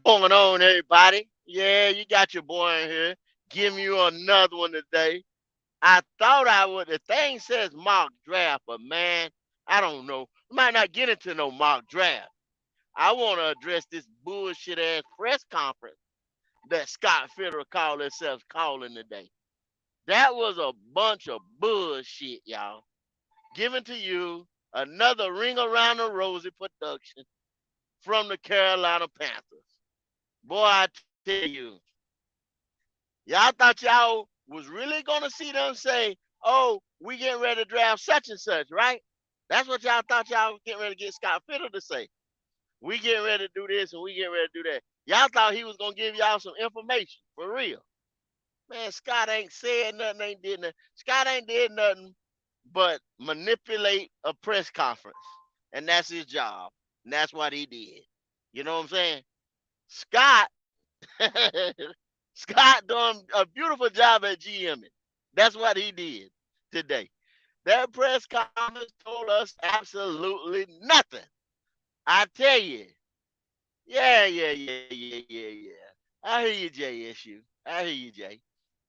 going on, everybody? Yeah, you got your boy in here. Giving you another one today. I thought I would. The thing says mock draft, but man, I don't know. We might not get into no mock draft. I want to address this bullshit ass press conference that Scott Fitterer called himself calling today. That was a bunch of bullshit, y'all. Giving to you another ring around the rosy production from the Carolina Panthers. Boy, I tell you, y'all thought y'all was really gonna see them say, "Oh, we getting ready to draft such and such," right? That's what y'all thought y'all was getting ready to get Scott Fitter to say. We getting ready to do this and we getting ready to do that. Y'all thought he was gonna give y'all some information for real. Man, Scott ain't said nothing, ain't did nothing. Scott ain't did nothing but manipulate a press conference, and that's his job, and that's what he did. You know what I'm saying? Scott Scott doing a beautiful job at GMing. That's what he did today. That press conference told us absolutely nothing. I tell you. Yeah. I hear you, JSU. I hear you, Jay.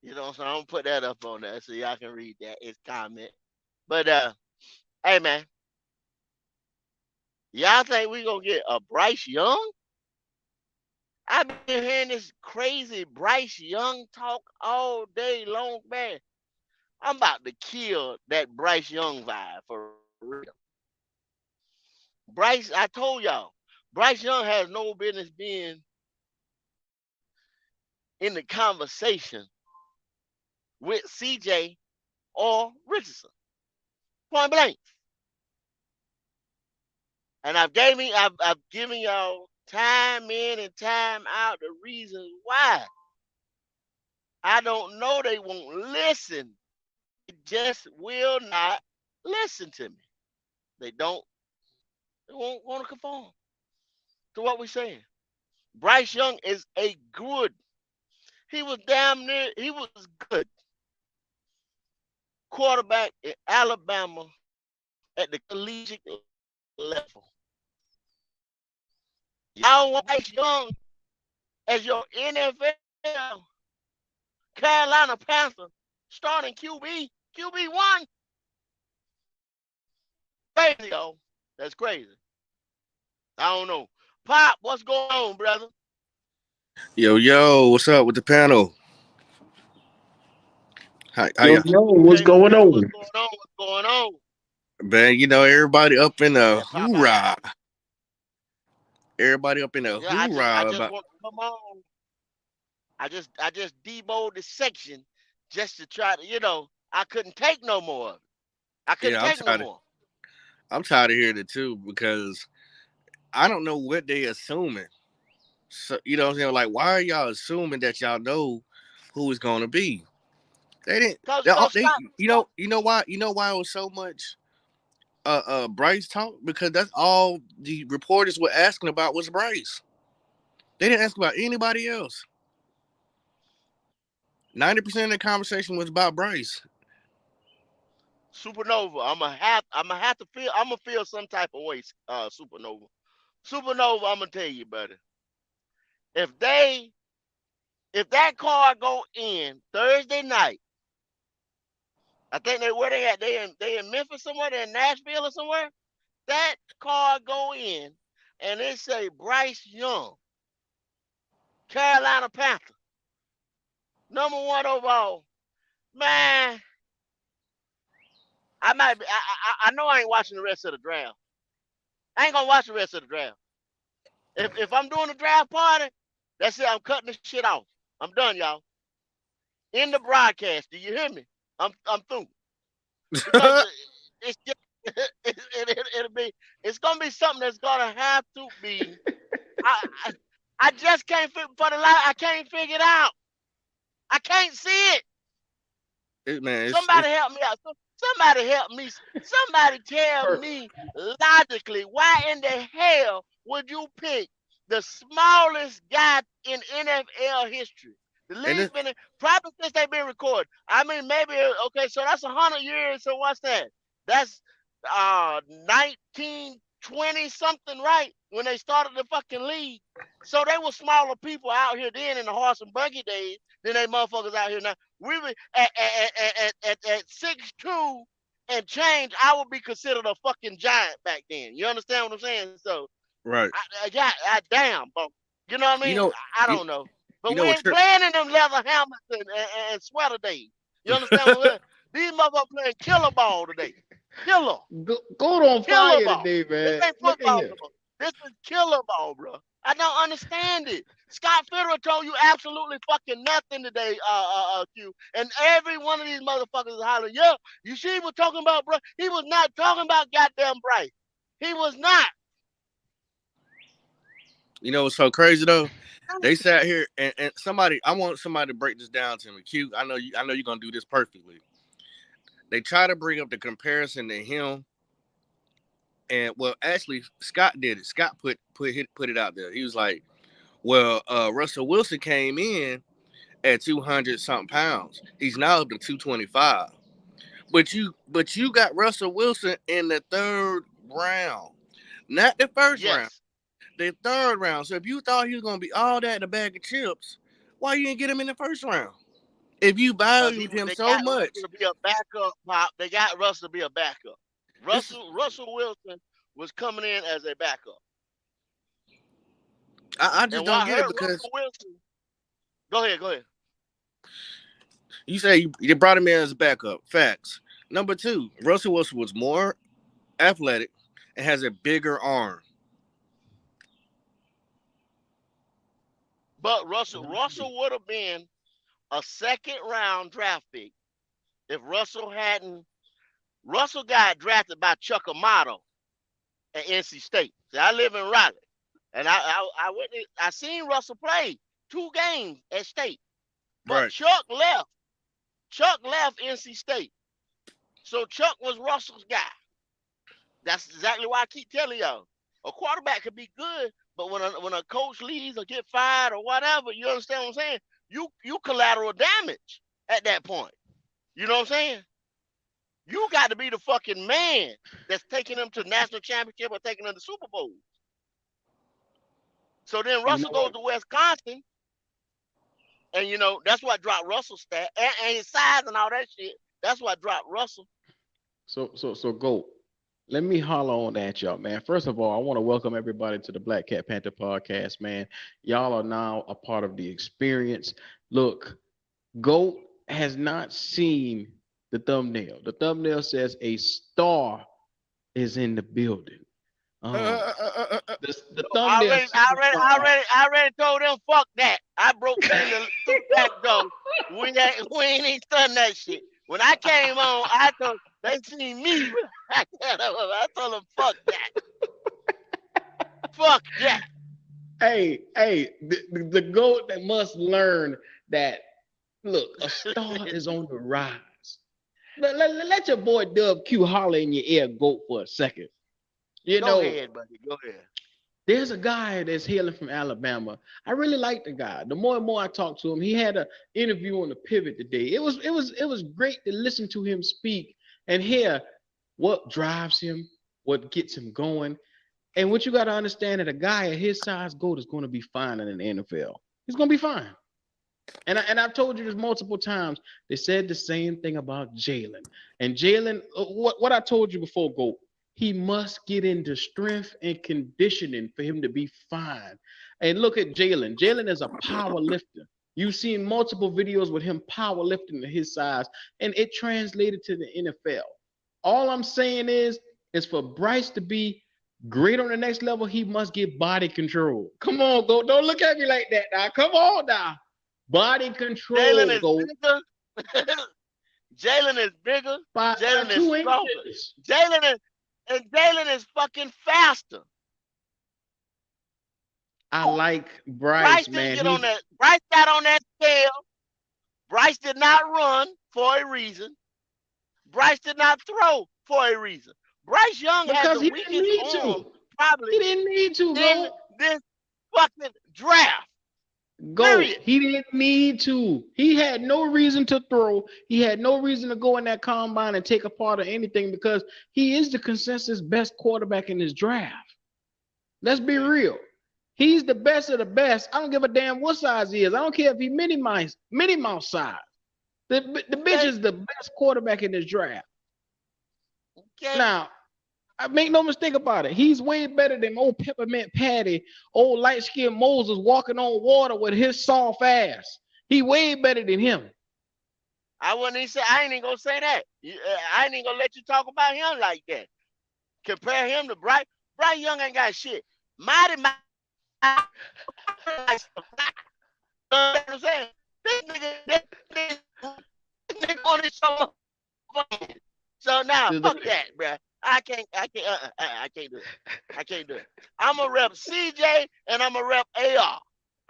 You know what I'm saying? I'm gonna put that up on there so y'all can read that. It's comment. But hey man, y'all think we gonna get a Bryce Young? I've been hearing this crazy Bryce Young talk all day long, man. I'm about to kill that Bryce Young vibe for real. Bryce, I told y'all, Bryce Young has no business being in the conversation with CJ or Richardson. Point blank. And I've given y'all time in and time out the reasons why. I don't know they won't listen. They just will not listen to me. They don't. They won't want to conform to what we're saying. Bryce Young is a good. He was damn near. He was good quarterback in Alabama at the collegiate level. Y'all want Bryce Young as your NFL Carolina Panther starting QB1. Crazy, yo. That's crazy. I don't know. Pop, what's going on, brother? Yo, what's up with the panel? How Yo, ya? yo, what's Okay, going what's on? going on? What's going on? Man, everybody up in a Yeah, Pop, hoorah. Everybody up in a yeah, I hoorah just about want to come on. I just deboed the section just to try to, I couldn't take no more of it. I couldn't yeah, I'm take no tired more. I'm tired of hearing it too because I don't know what they assuming. So you know what I'm saying? Like, why are y'all assuming that y'all know who it's gonna be? They didn't Cause they Scott, you know why it was so much Bryce talk? Because that's all the reporters were asking about was Bryce. They didn't ask about anybody else. 90% of the conversation was about Bryce. Supernova, I'm gonna feel some type of way, Supernova. Supernova, I'm gonna tell you, buddy. If they if that car go in Thursday night, I think they where they at? They in Memphis somewhere, they in Nashville or somewhere. That car go in and they say Bryce Young, Carolina Panther, #1 overall. Man, I might be I know I ain't watching the rest of the draft. I ain't gonna watch the rest of the draft. If I'm doing a draft party, that's it. I'm cutting this shit off. I'm done, y'all. In the broadcast. Do you hear me? I'm through because it's just, it'll be it's gonna be something that's gonna have to be. I I, I just can't for the life. I can't figure it out. I can't see it. Man, it's Somebody help me out. Somebody help me. Somebody tell me logically why in the hell would you pick the smallest guy in NFL history? The and league's been in, probably since they've been recorded. I mean, maybe okay. So that's 100 years. So what's that? That's 19. 20-something right when they started the fucking league. So they were smaller people out here then in the horse and buggy days than they motherfuckers out here now. We were at 6'2" and change, I would be considered a fucking giant back then. You understand what I'm saying? So, Right. damn, bro. You know what I You mean? know, I you, don't know. you But know we what? ain't playing in them leather helmets and sweater days. You understand what I'm saying? These motherfuckers playing killer ball today. Killer. Goat on Killer fire ball. today, This man. ain't Look at football here. no more. This is killer ball, bro. I don't understand it. Scott Fitterer told you absolutely fucking nothing today, Q. And every one of these motherfuckers is hollering, yeah, you see what talking about, bro? He was not talking about goddamn Bryce. He was not. You know what's so crazy though? They sat here and somebody. I want somebody to break this down to me. Q, I know you. I know you're gonna do this perfectly. They try to bring up the comparison to him, and well, actually, Scott did it. Scott put it out there. He was like, "Well, Russell Wilson came in at 200 something pounds. He's now up to 225. But you got Russell Wilson in the third round, not the first round, Yes. the third round. So if you thought he was gonna be all that in a bag of chips, why you didn't get him in the first round? If you Because valued him they so got Russell much, to be a backup, Pop. They got Russell to be a backup. this Russell Wilson was coming in as a backup. I just And what don't I get it heard because Russell Wilson, go ahead, go ahead. you say you brought him in as a backup. Facts. Number two, Russell Wilson was more athletic and has a bigger arm. But Russell would have been a second round draft pick if Russell got drafted by Chuck Amato at NC State. See, I live in Raleigh. And I seen Russell play 2 games at State. But Right. Chuck left. Chuck left NC State. So Chuck was Russell's guy. That's exactly why I keep telling y'all. A quarterback could be good, but when a coach leaves or get fired or whatever, you understand what I'm saying? You collateral damage at that point. You know what I'm saying? You got to be the fucking man that's taking them to national championship or taking them to Super Bowl. So then You know Russell goes what? to Wisconsin, and that's what dropped Russell's stat and his size and all that shit. That's what dropped Russell. So go. Let me holler on that, y'all, man. First of all, I want to welcome everybody to the Black Cat Panther podcast, man. Y'all are now a part of the experience. Look, GOAT has not seen the thumbnail. The thumbnail says a star is in the building. Um, the I thumbnail already, I already, I signifies. already, I already told them fuck that. I broke in through the back door. We ain't even done that shit. When I came on, I told they seen me. I told them fuck that. Fuck that. Hey, the GOAT that must learn that. Look, a star is on the rise. Let your boy Dub Q holler in your ear, GOAT, for a second. You Go know, ahead, buddy. Go ahead. there's a guy that's hailing from Alabama. I really like the guy. The more and more I talk to him, he had an interview on the Pivot today. It was great to listen to him speak and hear what drives him, what gets him going. And what you got to understand that a guy at his size, GOAT, is going to be fine in the NFL. He's going to be fine. And I've told you this multiple times. They said the same thing about Jalen. And Jalen, what I told you before, GOAT, he must get into strength and conditioning for him to be fine. And look at Jalen. Jalen is a power lifter. You've seen multiple videos with him power lifting to his size, and it translated to the NFL. All I'm saying is for Bryce to be great on the next level, he must get body control. Come on, GOAT. Don't look at me like that now. Come on now. Body Jalen control, is GOAT. bigger. Jalen is bigger. By Jalen is two stronger. inches. Jalen is fucking faster. I Oh, like Bryce Bryce, didn't man. get on He's that. Bryce got on that scale. Bryce did not run for a reason. Bryce did not throw for a reason. Bryce Young has because the he didn't weakest need arm to. probably He didn't need to, in GOAT. this fucking draft. Go. He didn't need to. He had no reason to throw. He had no reason to go in that combine and take a part of anything because he is the consensus best quarterback in this draft. Let's be real. He's the best of the best. I don't give a damn what size he is. I don't care if he's Minnie Mouse size. The bitch is the best quarterback in this draft. Okay. Now, I make no mistake about it. He's way better than old Peppermint Patty, old light-skinned Moses walking on water with his soft ass. He way better than him. I ain't even gonna say that. I ain't even gonna let you talk about him like that. Compare him to Bryce. Bryce Young ain't got shit. Mighty. You know what I'm saying? This nigga on his show. So now, fuck that, bro. I can't do it. I can't do it. I'm going to rep CJ and I'm going to rep AR.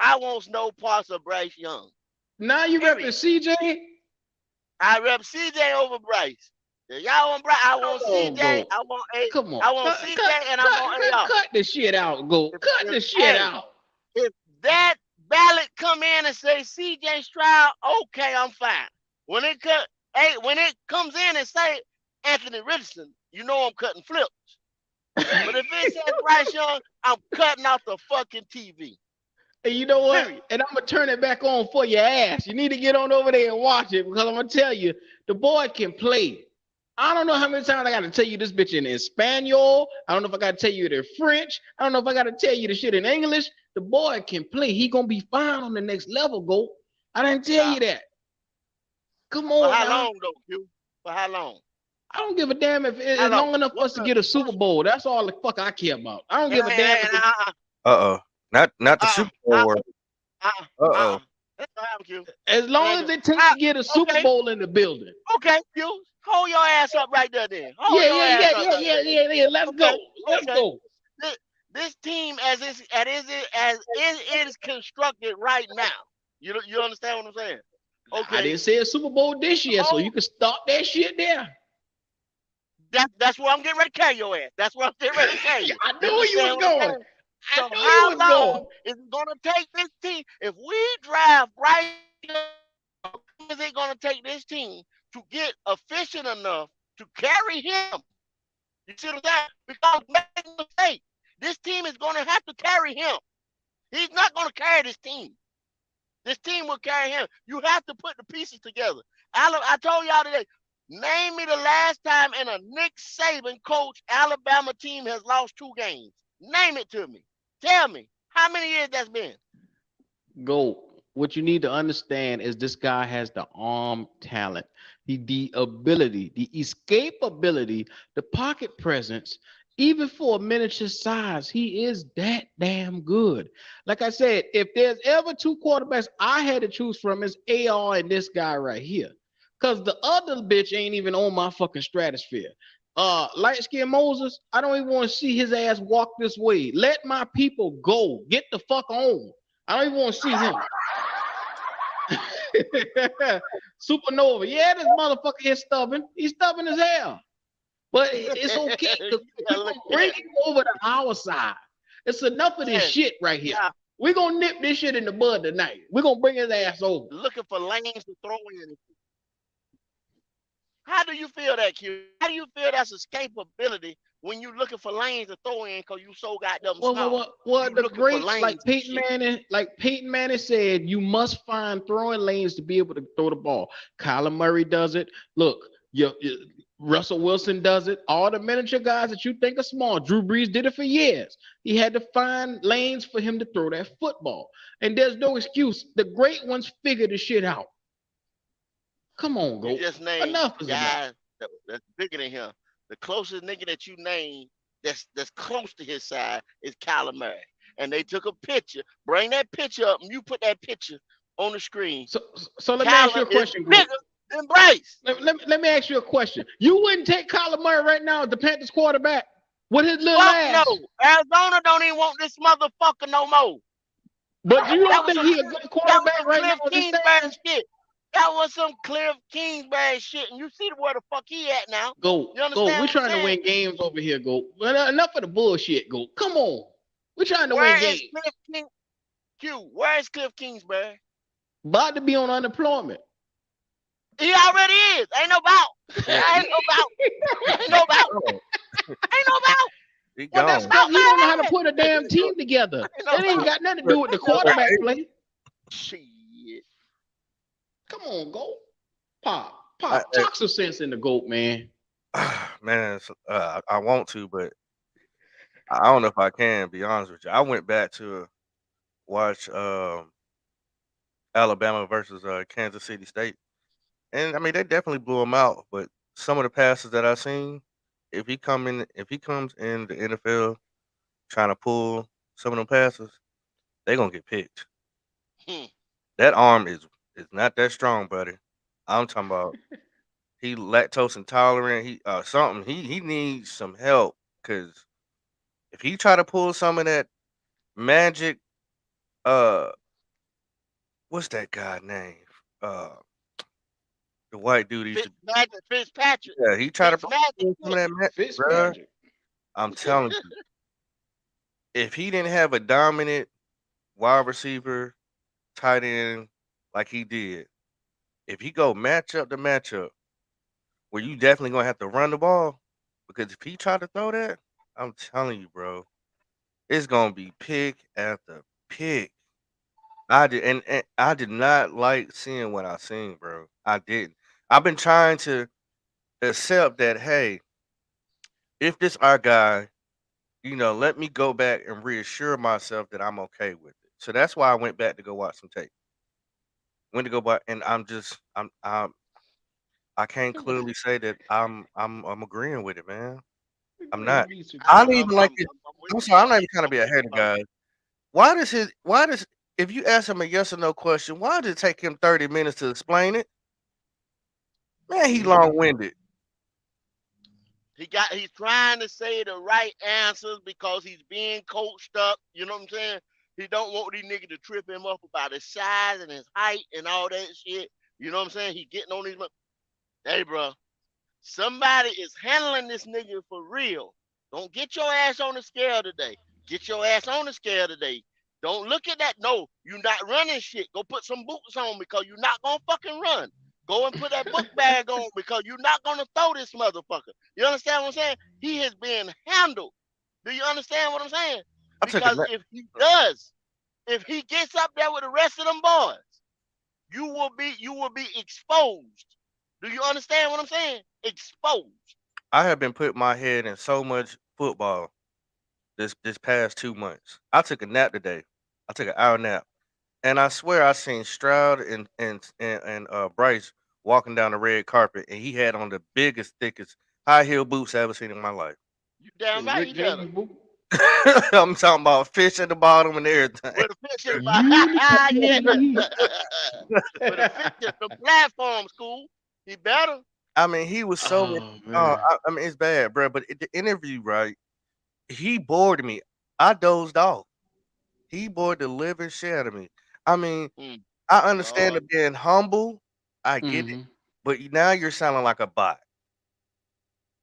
I want no parts of Bryce Young. Now you repping CJ? I rep CJ over Bryce. Y'all want Bryce? I want CJ. I want AR. Come on. I want CJ and I want AR. Cut the shit out, go. Cut the shit out. If that ballot come in and say CJ Stroud, okay, I'm fine. When it comes in and say Anthony Richardson, you know I'm cutting flips. But if it says Bryce Young, I'm cutting off the fucking TV. And you know what? And I'm going to turn it back on for your ass. You need to get on over there and watch it because I'm going to tell you, the boy can play. I don't know how many times I got to tell you this bitch in Espanol. I don't know if I got to tell you it in French. I don't know if I got to tell you the shit in English. The boy can play. He going to be fine on the next level, go. I didn't tell you that. Come on. For how long, though, Q? For how long? I don't give a damn if it's long enough for us to get a Super Bowl. That's all the fuck I care about. I don't give a damn. Not the Super Bowl. As long as it takes to get a Super Bowl in the building. Okay, Q. Hold your ass up right there, then. Yeah. Let's go. Let's go. This team, as it is constructed right now. You understand what I'm saying? Okay. I didn't say a Super Bowl this year, so you can stop that shit there. That's where I'm getting ready to carry your ass. That's where I'm getting ready to carry you. I knew you was going. So how long is it going to take this team? If we draft Bryce, how long is it going to take this team to get efficient enough to carry him? You see what I'm saying? Because make no mistake, this team is going to have to carry him. He's not going to carry this team. This team will carry him. You have to put the pieces together. I told y'all today, name me the last time in a Nick Saban coach Alabama team has lost 2 games. Name it to me. Tell me. How many years that's been? Go. What you need to understand is this guy has the arm talent, the ability, the escape ability, the pocket presence. Even for a miniature size, he is that damn good. Like I said, if there's ever 2 quarterbacks I had to choose from, is AR and this guy right here. Because the other bitch ain't even on my fucking stratosphere. Light-skinned Moses, I don't even want to see his ass walk this way. Let my people go. Get the fuck on. I don't even want to see him. Supernova. Yeah, this motherfucker is stubborn. He's stubborn as hell. But it's okay because we're going to bring him over to our side. It's enough of this shit right here. Yeah. We're going to nip this shit in the bud tonight. We're going to bring his ass over. Looking for lanes to throw in. How do you feel that, Q? How do you feel that's escapability when you're looking for lanes to throw in because you so goddamn small? Well, the greats like Peyton Manning said, you must find throwing lanes to be able to throw the ball. Kyler Murray does it. Look, Russell Wilson does it. All the miniature guys that you think are small. Drew Brees did it for years. He had to find lanes for him to throw that football. And there's no excuse. The great ones figure the shit out. Come on, go. You just named enough guys that's bigger than him. The closest nigga that you named that's close to his side is Kyler Murray. And they took a picture. Bring that picture up, and you put that picture on the screen. So let me ask you a question, bigger than Bryce. Let me ask you a question. You wouldn't take Kyler Murray right now as the Panthers quarterback with his little ass? No. Arizona don't even want this motherfucker no more. But you don't think he's a good quarterback right now? That was some Cliff Kingsbury shit, and you see where the fuck he at now. Go. We're trying to win games over here, go. Enough of the bullshit, go. Come on. We're trying to win games. Q, where is Cliff Kingsbury? About to be on unemployment. He already is. Ain't no doubt. Yeah, Ain't no doubt. Ain't no doubt. oh, Ain't no doubt. he Well, that's gone. because About he don't know how my to ass. put a damn team together. Ain't no That ain't doubt. got nothing to do with the Ain't no doubt. quarterback play. Shit. Come on, go. Pop. I, Talk some sense in the GOAT, man. man, I want to, but I don't know if I can. Be honest with you, I went back to watch Alabama versus Kansas City State, and I mean they definitely blew him out. But some of the passes that I seen, if he comes in the NFL trying to pull some of them passes, they gonna get picked. Hmm. That arm is not that strong, buddy. I'm talking about he lactose intolerant. He something. He needs some help because if he try to pull some of that magic, uh, what's that guy name? Uh, the white dude used to. Fitzpatrick. Yeah, he tried to pull Fitzmagic. some of that magic, bruh. Fitzmagic. I'm telling you, if he didn't have a dominant wide receiver, tight end like he did, if he go matchup to matchup, where you definitely gonna have to run the ball, because if he try to throw that, I'm telling you, bro, it's gonna be pick after pick. And I did not like seeing what I seen, bro. I didn't. I've been trying to accept that, hey, if this our guy, let me go back and reassure myself that I'm okay with it. So that's why I went back to go watch some tape. Went to go back, and I can't clearly say that I'm agreeing with it, man. I'm not. I don't even like it. with I'm you, sorry, I'm bro. not even trying to be a hater, guys. Why does if you ask him a yes or no question, why does it take him 30 minutes to explain it? Man, he long winded. He's trying to say the right answers because he's being coached up. You know what I'm saying? He don't want these niggas to trip him up about his size and his height and all that shit. You know what I'm saying? He getting on these. Hey, bro, somebody is handling this nigga for real. Don't get your ass on the scale today. Get your ass on the scale today. Don't look at that. No, you not running shit. Go put some boots on because you're not gonna fucking run. Go and put that book bag on because you're not gonna throw this motherfucker. You understand what I'm saying? He has been handled. Do you understand what I'm saying? I took a Because if he does, if he gets up there with the rest of them boys, you will be exposed. Do you understand what I'm saying? Exposed. I have been putting my head in so much football this past 2 months. I took a nap today. I took an hour nap. And I swear I seen Stroud and Bryce walking down the red carpet, and he had on the biggest, thickest high heel boots I ever seen in my life. You damn right Rick he better. James boot. I'm talking about fish at the bottom and everything. With a fish in yeah. Unicorn. With a fish in the platform school. He better. I mean, he was so. Oh man. I mean, it's bad, bro. But the interview, right? He bored me. I dozed off. He bored the living shit out of me. I mean, Mm. I understand Lord. it being humble. I get it. hmm But now you're sounding like a bot.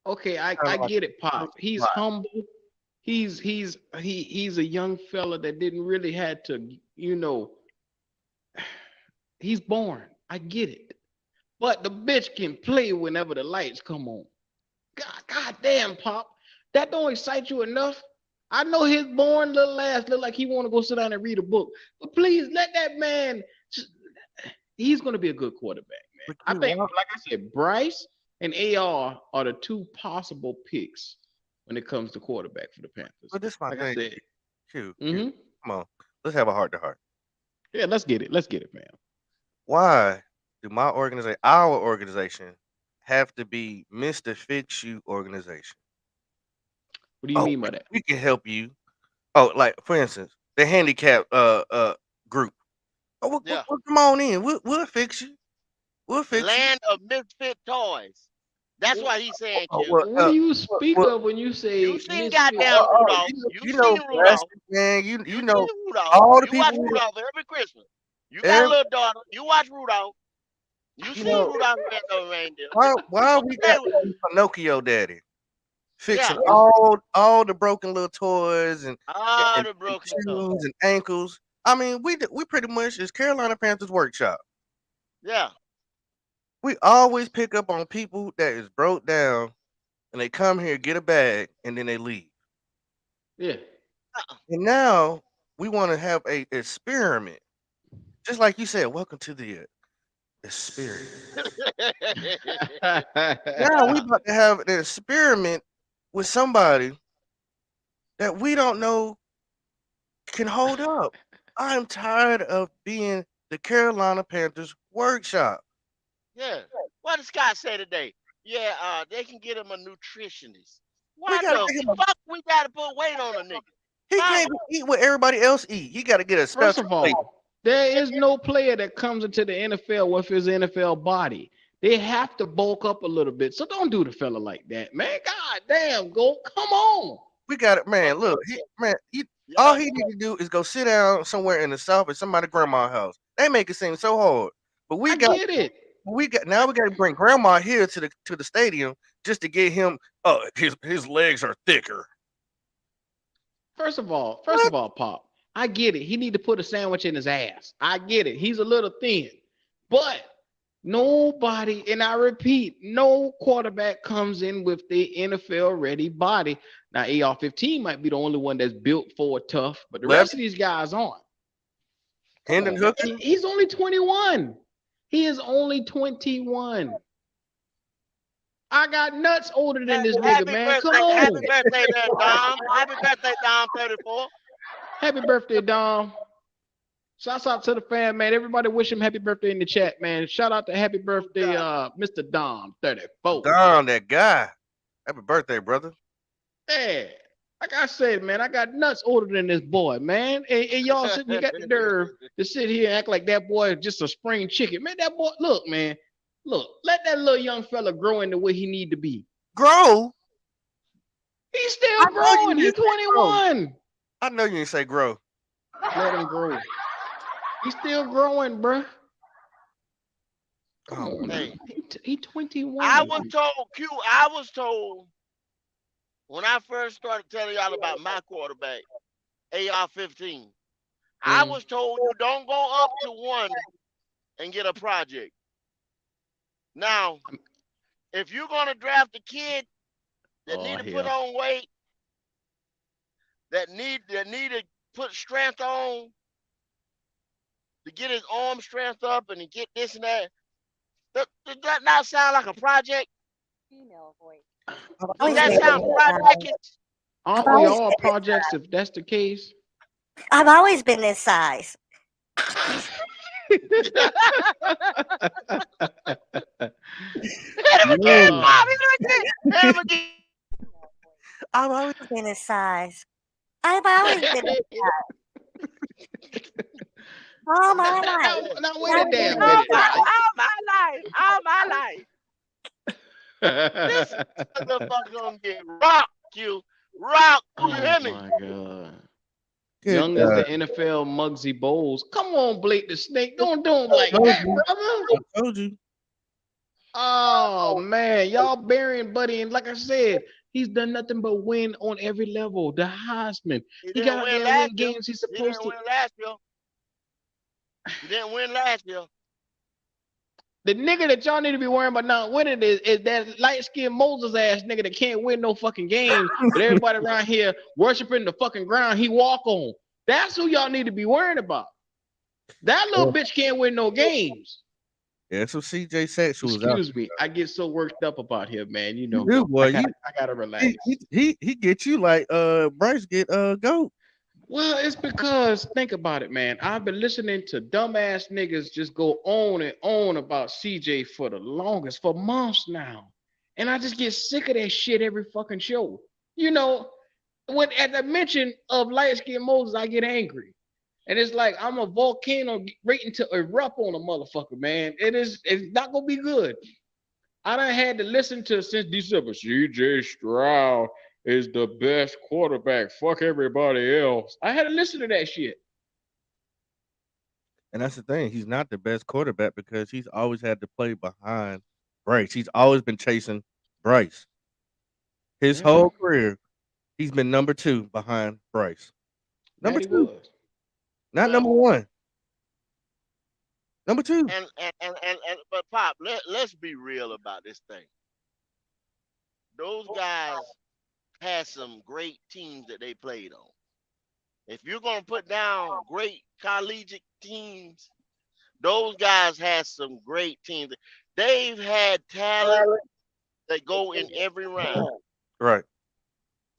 Okay, I Sounding like get it, a Pop. He's bot. humble. He's a young fella that didn't really had to, he's born. I get it. But the bitch can play whenever the lights come on. God damn, Pop. That don't excite you enough. I know his born little ass look like he want to go sit down and read a book. But please let that man. He's going to be a good quarterback, man. But I you think, want, like I said, Bryce and AR are the two possible picks when it comes to quarterback for the Panthers. but this is my Like I thing. said, Q, hmm come on. Let's have a heart to heart. yeah, let's get it. Let's get it, man. Why do our organization, have to be Mr. Fix You organization? What do you Oh, mean by that? we can help you. Oh, like for instance, the handicap group. Oh, Yeah. come on in. We'll fix you. We'll fix you. Land of misfit toys. That's why he's saying, Oh, Q. well, What do you speak well, of when you You say seen misfit goddamn oh, toys? Rudolph. You you know, seen Rudolph. plastic man. You You know seen Rudolph. all the You watch people. Rudolph every Christmas. You got a Every, little daughter. You watch Rudolph. You you seen know Rudolph the Red-Nosed Reindeer. why we got Okay. Pinocchio daddy fixing Yeah. all the broken little toys and All and, the and broken toys. shoes and ankles. I mean, we pretty much is Carolina Panthers workshop. Yeah. We always pick up on people that is broke down, and they come here get a bag, and then they leave. Yeah. And now we want to have a experiment, just like you said. Welcome to the experiment. Now we about to have an experiment with somebody that we don't know can hold up. I'm tired of being the Carolina Panthers workshop. Yeah. What did Scott say today? Yeah, they can get him a nutritionist. We Why gotta the get him. fuck we gotta put weight on a nigga? He Huh? can't eat what everybody else eat. He got to get a First special of plate. all, there is no player that comes into the NFL with his NFL body. They have to bulk up a little bit. So don't do the fella like that, man. God damn, go. Come on. We got it, man. But Look, all y'all, he need to do is go sit down somewhere in the south at somebody's grandma's house. They make it seem so hard, but I get it. we got now we got to bring grandma here to the stadium just to get him. His legs are thicker. First of all, Pop, I get it. He need to put a sandwich in his ass. I get it. He's a little thin. But nobody, and I repeat, no quarterback comes in with the NFL ready body. Now, AR-15 might be the only one that's built for tough, but the rest of these guys aren't. Hendon Hooker. He's only 21. He is only 21. I got nuts older than this nigga, man. Come on. happy birthday there, Dom. Happy birthday, Dom 34. Happy birthday, Dom. Shouts out to the fan, man. Everybody wish him happy birthday in the chat, man. Shout out to happy birthday, Mr. Dom 34. Dom, that guy. Happy birthday, brother. Yeah. Like I said, man, I got nuts older than this boy, man. And y'all sitting, you got the nerve to sit here and act like that boy is just a spring chicken. Man, that boy, look, man. Look, let that little young fella grow into what he need to be. Grow? He's still growing. He's 21. I know you didn't say grow. Let him grow. He's still growing, bruh. Oh, Hey, he 21. I was told when I first started telling y'all about my quarterback, AR-15, I was told you don't go up to one and get a project. Now, if you're gonna draft a kid that need to put on weight, that need to put strength on, to get his arm strength up and to get this and that, does that not sound like a project? Does that sound project? Aren't we all projects if that's the case? I've always been this size. Hit him again, Bob. Hit him again. I've always been this size. I've always been this size. All my life. Now wait a damn minute. All my life. This motherfucker gonna get rocked, you. Rock. You hear me? Oh my God. Young as the NFL Muggsy Bowles. Come on, Blake the Snake. Don't do him like that, brother. I told you. Oh man, y'all burying Buddy, and like I said, he's done nothing but win on every level. The Heisman. He got to win games he's supposed to. He didn't win last year. He didn't win last year. The nigga that y'all need to be worrying about not winning is that light-skinned Moses ass nigga that can't win no fucking game, but everybody around here worshiping the fucking ground he walk on. That's who y'all need to be worrying about. That little bitch can't win no games. Yeah, so 𝐥𝐸𝐬𝐷 was out. Excuse me, I get so worked up about him, man. You know, I gotta relax. He get you like Bryce get GO.A.T. Well, it's because think about it, man. I've been listening to dumbass niggas just go on and on about CJ for the longest, for months now. And I just get sick of that shit every fucking show. You know, when at the mention of light-skinned Moses, I get angry. And it's like I'm a volcano waiting to erupt on a motherfucker, man. It's not gonna be good. I done had to listen to since December. CJ Stroud is the best quarterback. Fuck everybody else. I had to listen to that shit. And that's the thing. He's not the best quarterback because he's always had to play behind Bryce. He's always been chasing Bryce. His whole career, he's been number 2 behind Bryce. Number 2. Not number one. Number two. But Pop, let's be real about this thing. Those guys had some great teams that they played on. If you're gonna put down great collegiate teams, those guys had some great teams. They've had talent that go in every round. Right.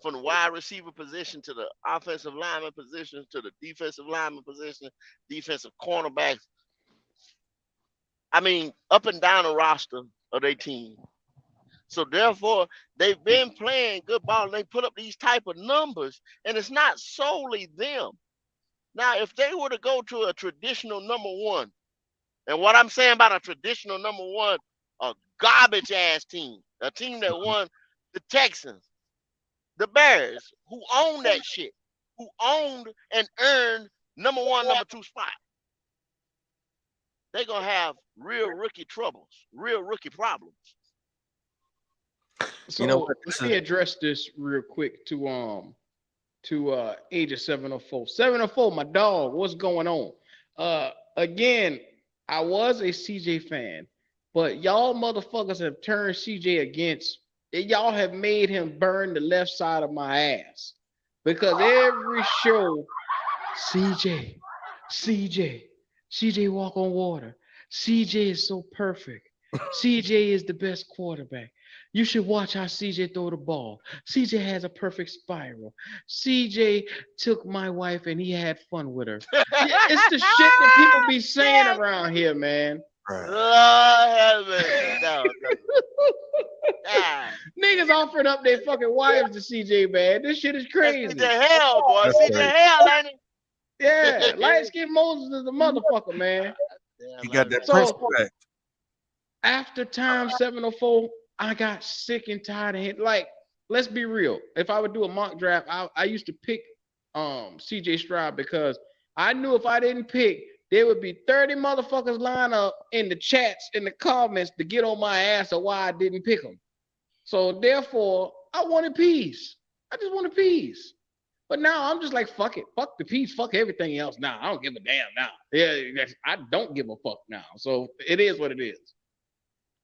From the wide receiver position to the offensive lineman position to the defensive lineman position, defensive cornerbacks. I mean, up and down the roster of their team. So therefore, they've been playing good ball and they put up these type of numbers, and it's not solely them. Now, if they were to go to a traditional number one, and what I'm saying about a traditional number one, a garbage ass team, a team that won the Texans, the Bears, who owned that shit, who owned and earned number one, number two spot, they're gonna have real rookie troubles, real rookie problems. So let me address this real quick to Agent 704. 704, my dog, what's going on? Again, I was a CJ fan, but y'all motherfuckers have turned CJ against. Y'all have made him burn the left side of my ass. Because every show, CJ walk on water. CJ is so perfect. CJ is the best quarterback. You should watch how CJ throw the ball. CJ has a perfect spiral. CJ took my wife and he had fun with her. It's the shit that people be saying around here, man. Niggas offering up their fucking wives to CJ, man. This shit is crazy. CJ hell, boy. CJ hell, ain't it? Yeah, light skinned Moses is a motherfucker, man. He got that principle back. After time 704, I got sick and tired of it. Like, let's be real. If I would do a mock draft, I used to pick CJ Stroud because I knew if I didn't pick, there would be 30 motherfuckers line up in the chats, in the comments to get on my ass of why I didn't pick him. So therefore, I wanted peace. I just wanted peace. But now I'm just like, fuck it. Fuck the peace. Fuck everything else now. I don't give a damn now. Yeah, I don't give a fuck now. So it is what it is.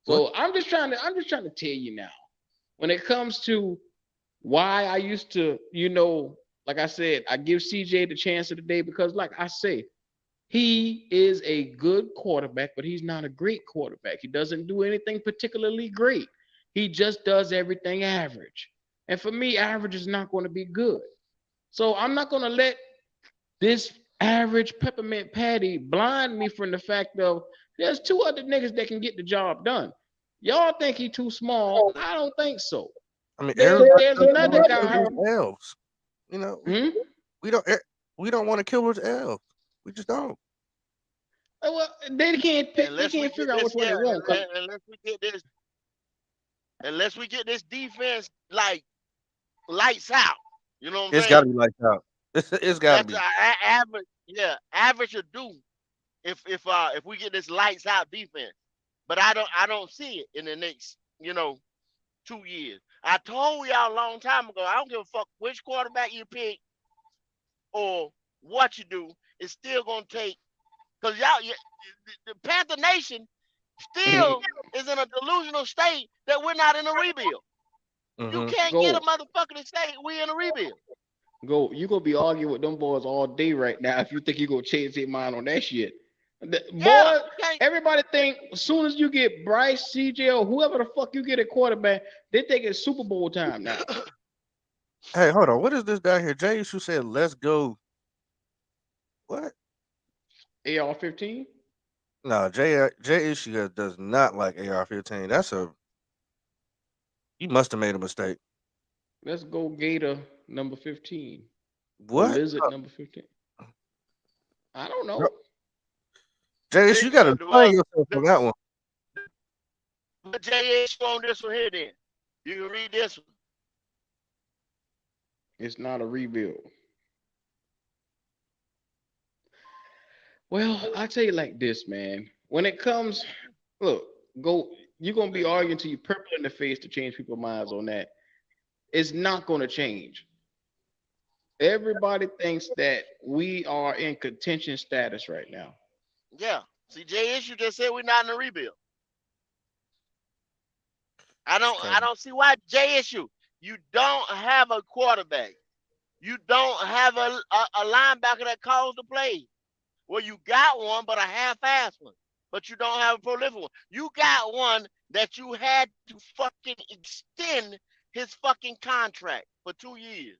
So I'm just trying to tell you now, when it comes to why I used to, like I said, I give CJ the chance of the day because, like I say, he is a good quarterback, but he's not a great quarterback. He doesn't do anything particularly great. He just does everything average. And for me, average is not going to be good. So I'm not going to let this average peppermint patty blind me from the fact of there's two other niggas that can get the job done. Y'all think he too small? I don't think so. I mean, there's another guy. Elves. We don't want to kill those elves. We just don't. Well, they can't pick. They can't figure out which one they want. Unless we get this defense like lights out. You know what I'm saying? It's got to be lights out. It's got to be. Average, average or do if we get this lights out defense. But I don't see it in the next 2 years. I told y'all a long time ago, I don't give a fuck which quarterback you pick or what you do. It's still gonna take, because the Panther Nation still is in a delusional state that we're not in a rebuild. You can't get a motherfucker to say we in a rebuild. You gonna be arguing with them boys all day right now if you think you gonna change their mind on that shit. Everybody think as soon as you get Bryce, CJ, or whoever the fuck you get at quarterback, they think it's Super Bowl time now. Hey, hold on. What is this down here? 𝐥𝐢𝐤 said, "Let's go." What? AR-15? No, 𝐥𝐢𝐤 does not like AR-15. You must have made a mistake. Let's go Gator number 15. What? Lizard number 15. I don't know. 𝐥𝐢𝐤, you got to explain yourself on that one. But 𝐥𝐢𝐤 on this one here then. You can read this one. It's not a rebuild. Well, I tell you like this, man. When it comes, you're gonna be arguing till you purple in the face to change people's minds on that. It's not gonna change. Everybody thinks that we are in contention status right now. Yeah. See, Jay Issue just said we're not in a rebuild. I It's don't crazy. I don't see why Jay Issue. You don't have a quarterback. You don't have a linebacker that calls the play. Well, you got one, but a half-ass one. But you don't have a prolific one. You got one that you had to fucking extend his fucking contract for 2 years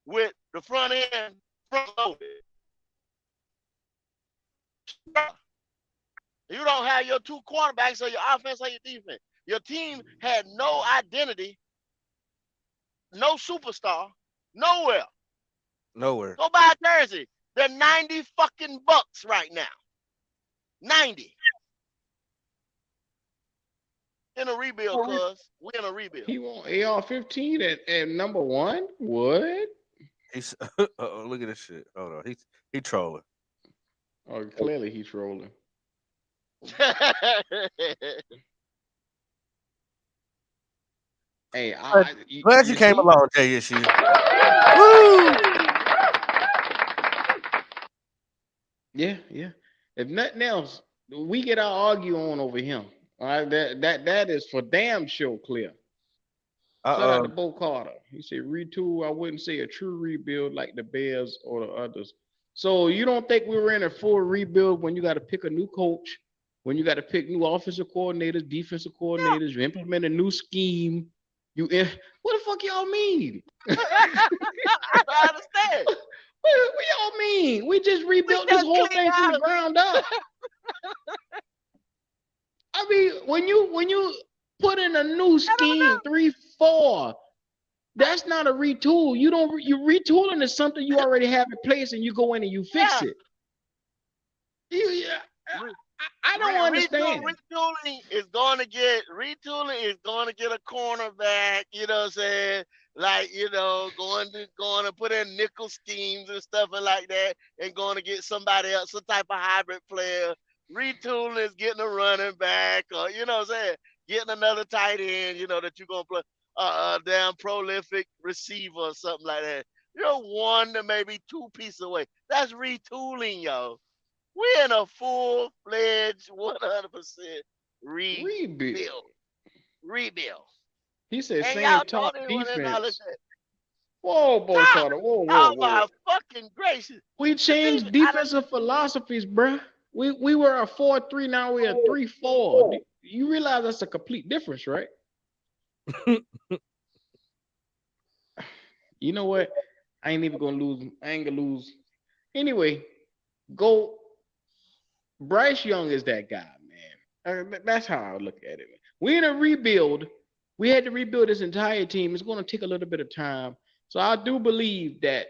with the front end front loaded. You don't have your two cornerbacks or your offense or your defense. Your team had no identity, no superstar, nowhere. Nowhere. Go buy a jersey. They're 90 fucking bucks right now. 90. In a rebuild, cuz. We in a rebuild. He want AR-15 at number one? What? He's oh, look at this shit. Hold on. He trolling. Oh, clearly he's trolling. Hey, Glad you came see? along, Jay Issue. Woo! Yeah. If nothing else, we get our argue on over him. All right, that is for damn sure clear. Shout out to Bo Carter. He said retool. I wouldn't say a true rebuild like the Bears or the others. So you don't think we were in a full rebuild when you got to pick a new coach, when you got to pick new offensive coordinators, defensive coordinators, you implement a new scheme. What the fuck y'all mean? I understand. What y'all mean? We just rebuilt this whole thing from the ground up. I mean, when you put in a new scheme, 3-4, that's not a retool. You retooling is something you already have in place, and you go in and you fix it. I don't understand. Retooling is going to get a cornerback. You know what I'm saying? Like, going to put in nickel schemes and stuff and like that, and going to get somebody else, some type of hybrid player. Retooling is getting a running back, or you know what I'm saying, getting another tight end. That you're gonna play a damn prolific receiver or something like that. You're one to maybe two pieces away. That's retooling, yo. We're in a full-fledged 100% rebuild. He said, And same y'all top don't even want to acknowledge defense. that. Whoa, Bo Carter. Whoa. Oh my fucking gracious. We changed defensive philosophies, bruh. We were a 4-3, now we're a 3-4. You realize that's a complete difference, right? You know what? I ain't even gonna lose. I ain't gonna lose. Anyway, go. Bryce Young is that guy, man. That's how I look at it. We're in a rebuild. We had to rebuild this entire team. It's going to take a little bit of time. So I do believe that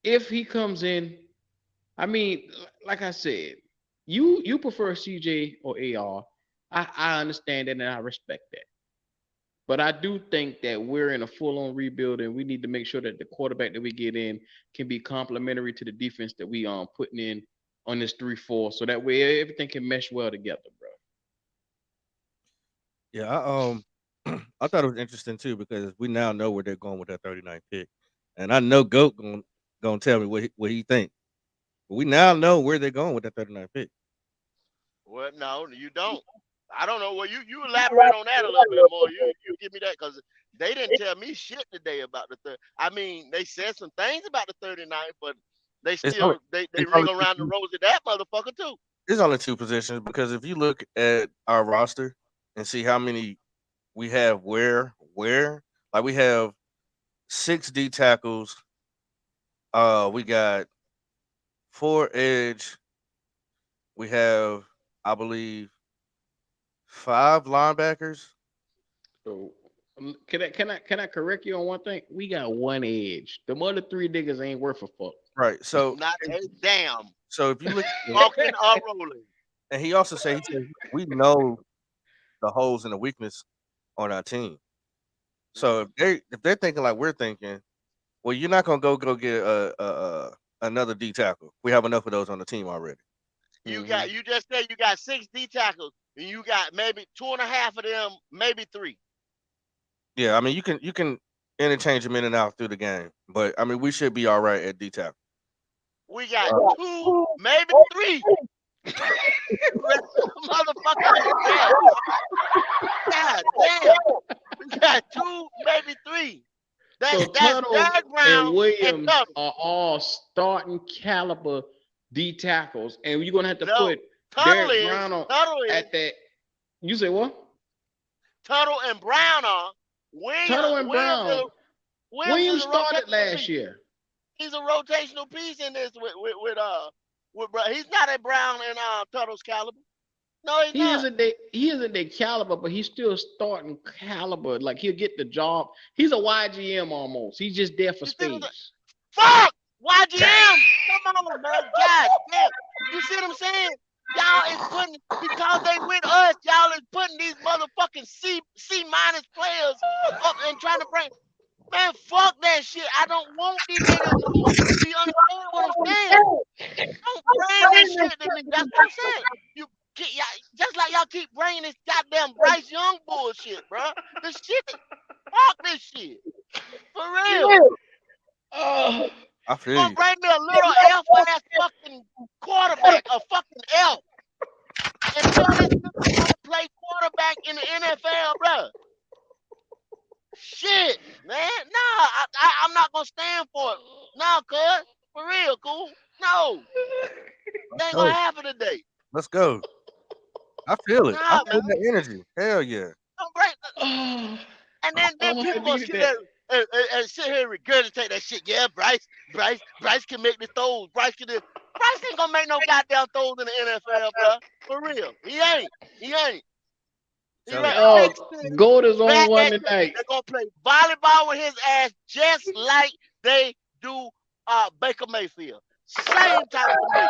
if he comes in, I mean, like I said, you prefer CJ or AR. I understand that and I respect that. But I do think that we're in a full-on rebuild, and we need to make sure that the quarterback that we get in can be complementary to the defense that we putting in on this 3-4, so that way everything can mesh well together, bro. Yeah, I thought it was interesting too because we now know where they're going with that 39th pick, and I know Goat gonna tell me what he think. But we now know where they're going with that 39th pick. Well, no, you don't. I don't know. Well, you elaborate on that a little bit more. You give me that because they didn't tell me shit today about the third. I mean, they said some things about the 39th, but they still they ring around the rosy that motherfucker too. There's only two positions because if you look at our roster and see how many we have where like we have 6 D tackles, we got 4 edge, we have I believe 5 linebackers. So can I correct you on one thing? We got one edge. The other 3 niggas ain't worth a fuck. Right. So Not a damn. So if you look walking or rolling. And he also said we know the holes and the weakness on our team. So if they're thinking like we're thinking, well, you're not gonna go get another D tackle. We have enough of those on the team already. You just said you got 6 D tackles, and you got maybe 2.5 of them, maybe 3. Yeah, I mean you can interchange them in and out through the game. But I mean, we should be all right at D tackle. We got 2, maybe 3 rest of the motherfuckers is trash. God damn. We got 2, maybe 3. So That's Tuttle Derek and Brown and Williams Tuttle. are all starting caliber D tackles, and you're gonna have to No, put Derek Brown on Tuttle is, at that. You say what? Tuttle and Brown are. Tuttle and Brown. Williams is Williams a started rotational last piece. year. He's a rotational piece in this with Brown. He's not at Brown and Tuttle's caliber. No, he's not. He isn't their caliber, but he's still starting caliber. Like he'll get the job. He's a YGM almost. He's just there for You see what I'm space. Fuck! YGM! Come on, man. God damn. You see what I'm saying? Y'all is putting, because they with us, y'all is putting these motherfucking C minus players up and trying to bring. Man, fuck that shit. I don't want these niggas no more. Do you understand what I'm saying? Don't bring this shit to me. That's what I'm saying. Just like y'all keep bringing this goddamn Bryce Young bullshit, bro. This shit, fuck this shit. For real. Oh, I feel Gonna you. bring me a little F ass fucking quarterback, a fucking F, and tell this nigga to go play quarterback in the NFL, bro. Shit, man. Nah, I'm not gonna stand for it. No, cuz. For real, cool. No. That ain't Oh, gonna happen today. let's go. I feel it. I Nah, man. feel that energy. Hell yeah. Don't break oh, and then oh, I people gonna needed sit that. there and sit here and regurgitate that shit. Yeah, Bryce can make the throws. Bryce ain't gonna make no goddamn throws in the NFL, bro. For real. He ain't. He ain't. He Tell it. right. Oh, Next thing, Goat is on back one that shit. tonight. They're gonna play volleyball with his ass just like they do Baker Mayfield. Same type of nigga.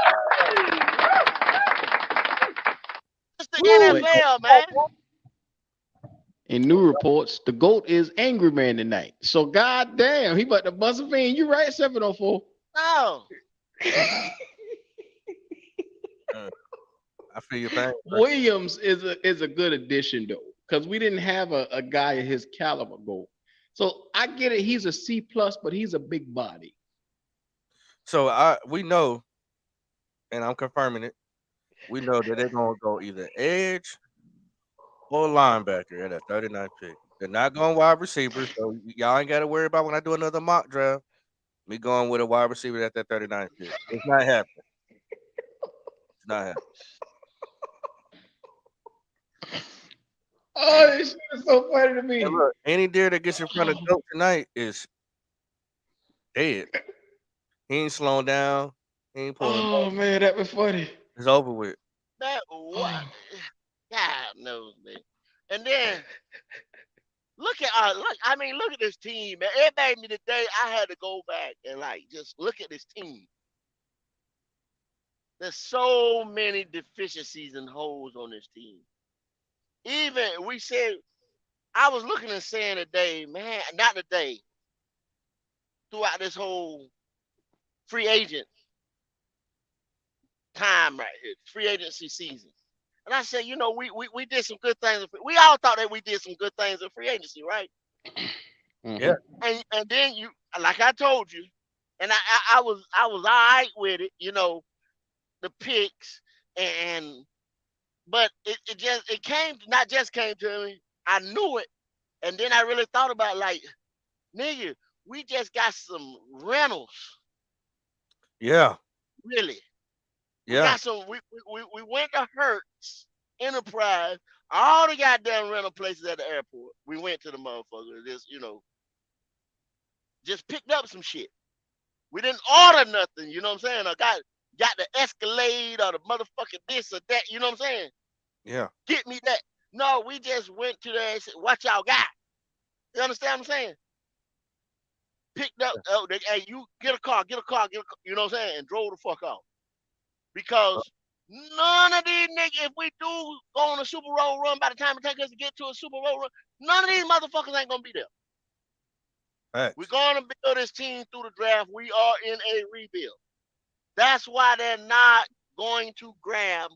It's the But NFL, man. in new reports, the GOAT is angry man tonight. So goddamn, he about to bust a fan. You right, 704. No. I feel your pain. Bro. Williams is a good addition though, because we didn't have a guy of his caliber GOAT. So I get it, he's a C plus, but he's a big body. So we know, and I'm confirming it. We know that they're gonna go either edge or linebacker at a 39th pick. They're not going wide receiver, so y'all ain't got to worry about when I do another mock draft. Me going with a wide receiver at that 39th pick. It's not happening. It's not happening. Oh, this shit is so funny to me. Hey, look, any deer that gets in front of GOAT tonight is dead. He ain't slowing down. He ain't pulling Oh back. man, that was funny. It's over with. That what? God knows, man. And then look at this team, man. It made me today. I had to go back and like just look at this team. There's so many deficiencies and holes on this team. Even we said I was looking and saying today, man, not today. Throughout this whole free agent time right here, free agency season. And I said, we did some good things. We all thought that we did some good things in free agency, right? Yeah. And then like I told you, and I was all right with it, the picks but it came to me. I knew it, and then I really thought about like, nigga, we just got some rentals, Yeah. really. We Yeah. got some. We went to Hertz Enterprise, all the goddamn rental places at the airport. We went to the motherfucker. Just picked up some shit. We didn't order nothing. You know what I'm saying? I got the Escalade or the motherfucking this or that. You know what I'm saying? Yeah. Get me that. No, we just went to there and said, "What y'all got?" You understand what I'm saying? Picked up. Oh, hey, you get a car. You know what I'm saying? And drove the fuck off. Because none of these niggas, if we do go on a Super Bowl run, by the time it takes us to get to a Super Bowl run, none of these motherfuckers ain't gonna be there. Facts. We're gonna build this team through the draft. We are in a rebuild. That's why they're not going to grab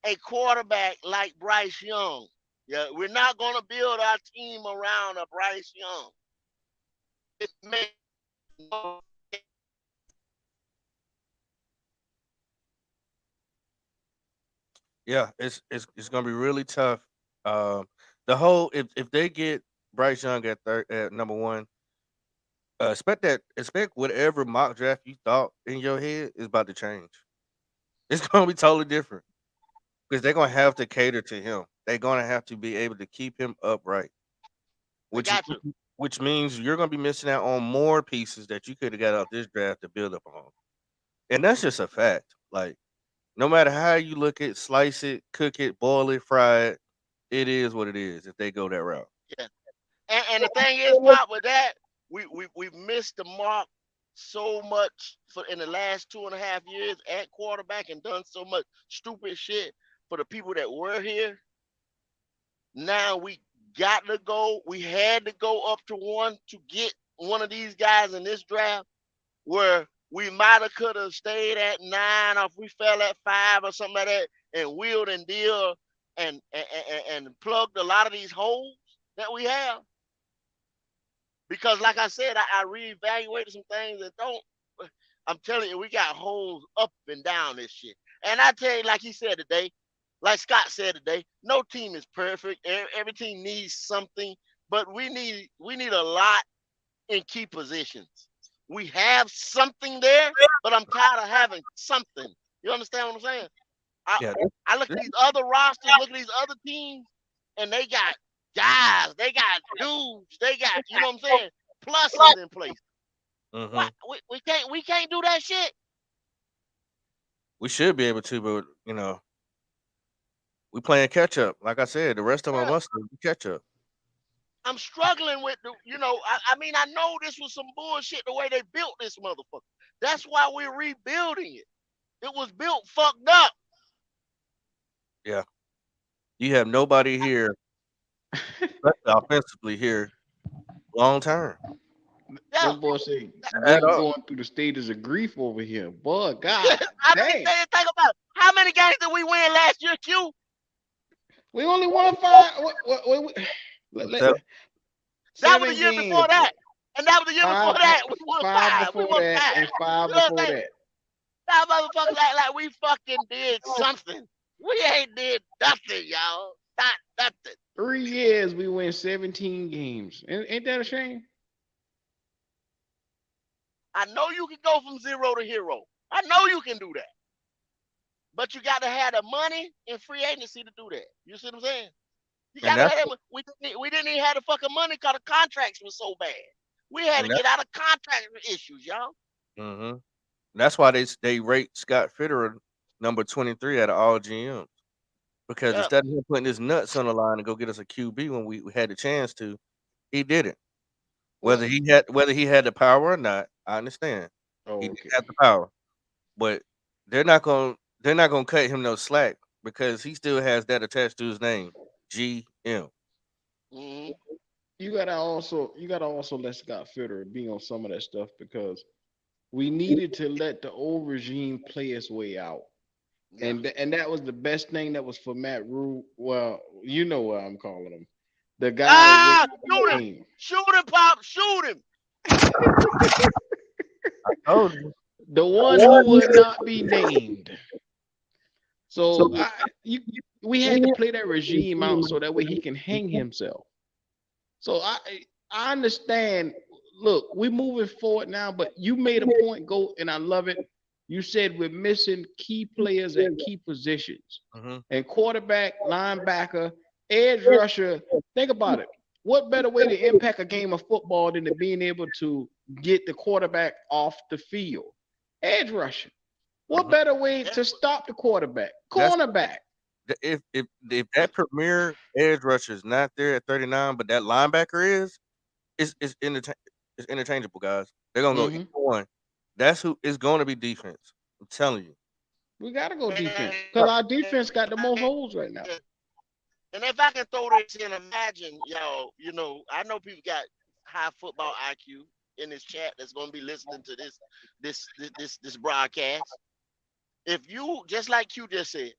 a quarterback like Bryce Young. Yeah, we're not gonna build our team around a Bryce Young. it makes no. Yeah, it's gonna be really tough. The whole if they get Bryce Young at number one, expect whatever mock draft you thought in your head is about to change. It's gonna be totally different because they're gonna have to cater to him. They're gonna have to be able to keep him upright, They which got to. which means you're gonna be missing out on more pieces that you could have got out this draft to build up on. And that's just a fact. Like no matter how you look at, slice it, cook it, boil it, fry it, it is what it is. If they go that route, Yeah. And the thing is, Pop, with that, we've missed the mark so much for in the last 2.5 years at quarterback and done so much stupid shit for the people that were here. Now we got to go. We had to go up to one to get one of these guys in this draft where we might have could have stayed at 9 or if we fell at 5 or something like that and wheeled and deal and plugged a lot of these holes that we have. Because like I said, I reevaluated some things that don't. I'm telling you, we got holes up and down this shit. And I tell you, like he said today, like Scott said today, no team is perfect. Every team needs something, but we need a lot in key positions. We have something there, but I'm tired of having something. You understand what I'm saying? I yeah, I look at these other rosters, look at these other teams, and they got guys, they got dudes, they got, you know what I'm saying, pluses in place. hmm Why we can't do that shit? we should be able to, but we playing catch up. Like I said, the rest of them Yeah, must be catch up. I'm struggling with I mean, I know this was some bullshit the way they built this motherfucker. That's why we're rebuilding it. It was built fucked up. Yeah, you have nobody here, especially offensively here, long term Yeah. Them boys say at we all. going through the stages of grief over here. Boy, God I mean, damn. think about it. How many games did we win last year, Q? We only won five. So, That was the Seven year before games. that. And that was the year before Five, that. We won five five. We before won that, five. and You five know what before I'm saying? that. That motherfuckers act like we fucking did something. We ain't did nothing, y'all. Not nothing. 3 years we win 17 games. Ain't that a shame? I know you can go from zero to hero. I know you can do that. But you got to have the money and free agency to do that. You see what I'm saying? You and got to that's have that. We didn't even have the fucking money because the contracts were so bad. We had and to that get out of contract issues, y'all. hmm that's why they rate Scott Fitterer number 23 out of all GMs because Yeah. instead of him putting his nuts on the line and go get us a QB when we had the chance to, he didn't. Well, Whether he had the power or not, I understand he Oh, didn't okay. have the power, but they're not gonna cut him no slack because he still has that attached to his name, GM. mm-hmm. You gotta also let Scott Fitter be on some of that stuff because we needed to let the old regime play its way out. Yeah. And that was the best thing that was for Matt Rule. Well, you know what I'm calling him. The guy that went Ah, shoot him. game. Shoot him, Pop. Shoot him. I told you. The one who would not be named. So So we had to play that regime out so that way he can hang himself. So I understand. Look, we're moving forward now, but you made a point, go, and I love it. You said we're missing key players at key positions. mhm. And quarterback, linebacker, edge rusher. Think about it. What better way to impact a game of football than to being able to get the quarterback off the field? Edge rusher. What Mhm. better way Yeah. to stop the quarterback? That's Cornerback. if that premier edge rusher is not there at 39, but that linebacker is, it's interchangeable, guys. They're gonna go either Hmm. one. That's who is going to be defense. I'm telling you. We gotta go And, defense because our defense got the most holes right now. and if I can throw this in, imagine, y'all, I know people got high football IQ in this chat that's going to be listening to this broadcast. If you, just like Q just said,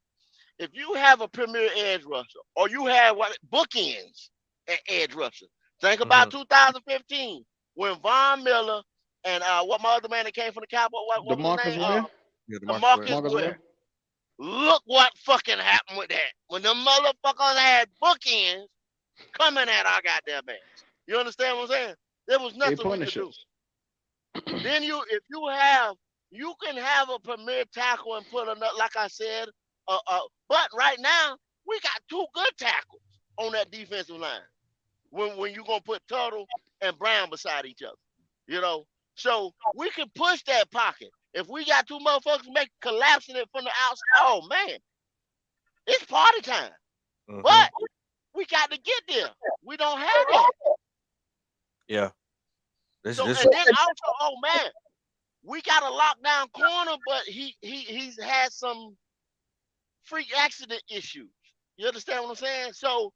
if you have a premier edge rusher or you have what bookends at edge rusher, think hmm about 2015. when Von Miller and what my other man that came from the Cowboys, what was his DeMarcus name? Ware. Yeah, Marcus Marcus Ware. Ware. Look what fucking happened with that. When the motherfuckers had bookends coming at our goddamn ass. You understand what I'm saying? There was They nothing we could punish do. us. Then you can have a premier tackle and put another, like I said, but right now we got two good tackles on that defensive line. When you gonna put Tuttle and Brown beside each other, you know, so we can push that pocket. If we got two motherfuckers collapsing it from the outside, oh man, it's party time. Mhm. But we got to get there. We don't have that. Yeah. And then also, oh man, we got a lockdown corner, but he's had some freak accident issues. You understand what I'm saying? So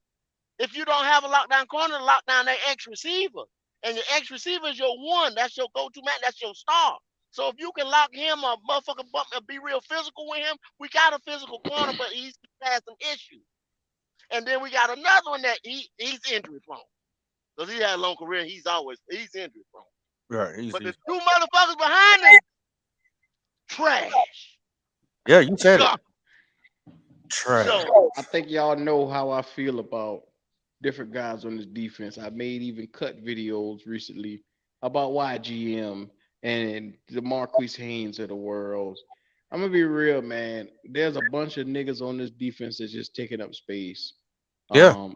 if you don't have a lockdown corner, lock down that X receiver. And your X receiver is your one. That's your go-to man. That's your star. So if you can lock him up, motherfucker bump and be real physical with him, we got a physical corner, but he's had some issues. And then we got another one that he's injury prone. Because he had a long career, he's injury prone. Right. But the two motherfuckers behind him, trash. Yeah, you said God. it. Trash. So, I think y'all know how I feel about different guys on this defense. I made even cut videos recently about YGM and the Marquise Haynes of the world. I'm gonna be real, man. There's a bunch of niggas on this defense that's just taking up space. Yeah.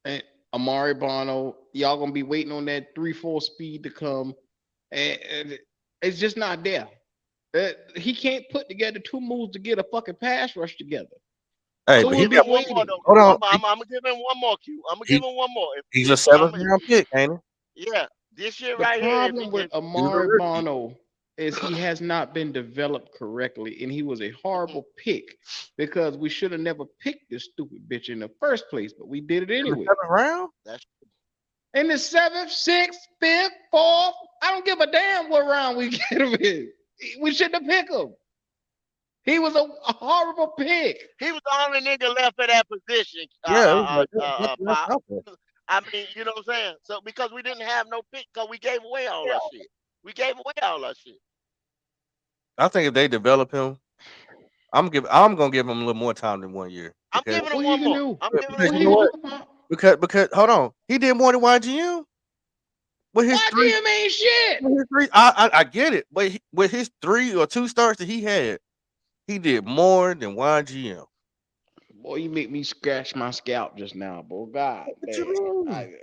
And Amari Bono, y'all gonna be waiting on that 3-4 speed to come, and it's just not there. He can't put together two moves to get a fucking pass rush together. Hey, So but we'll give be him one waiting. more though. hold on. I'm gonna give him one more, Q. I'm gonna give him one more. He's a 7th-round pick, ain't he? Yeah, this shit The right here. problem with Amari Bono is he has not been developed correctly, and he was a horrible pick because we should have never picked this stupid bitch in the first place, but we did it anyway. 7th round? That's In the 7th, 6th, 5th, 4th, I don't give a damn what round we get him in. We shouldn't have picked him. He was a horrible pick. he was the only nigga left at that position. Yeah. Pop. I mean, you know what I'm saying? So because we didn't have no pick, because we gave away all our shit. We gave away all our shit. I think if they develop him, I'm gonna give him a little more time than 1 year. I'm giving him What one he can more. do? I'm giving What him he one can more. do? Because hold on, he did more than YGM. With his three, YGM ain't shit. with his three, I get it, but with his 3 or 2 starts that he had, he did more than YGM. Boy, you make me scratch my scalp just now, boy. God What damn. you mean?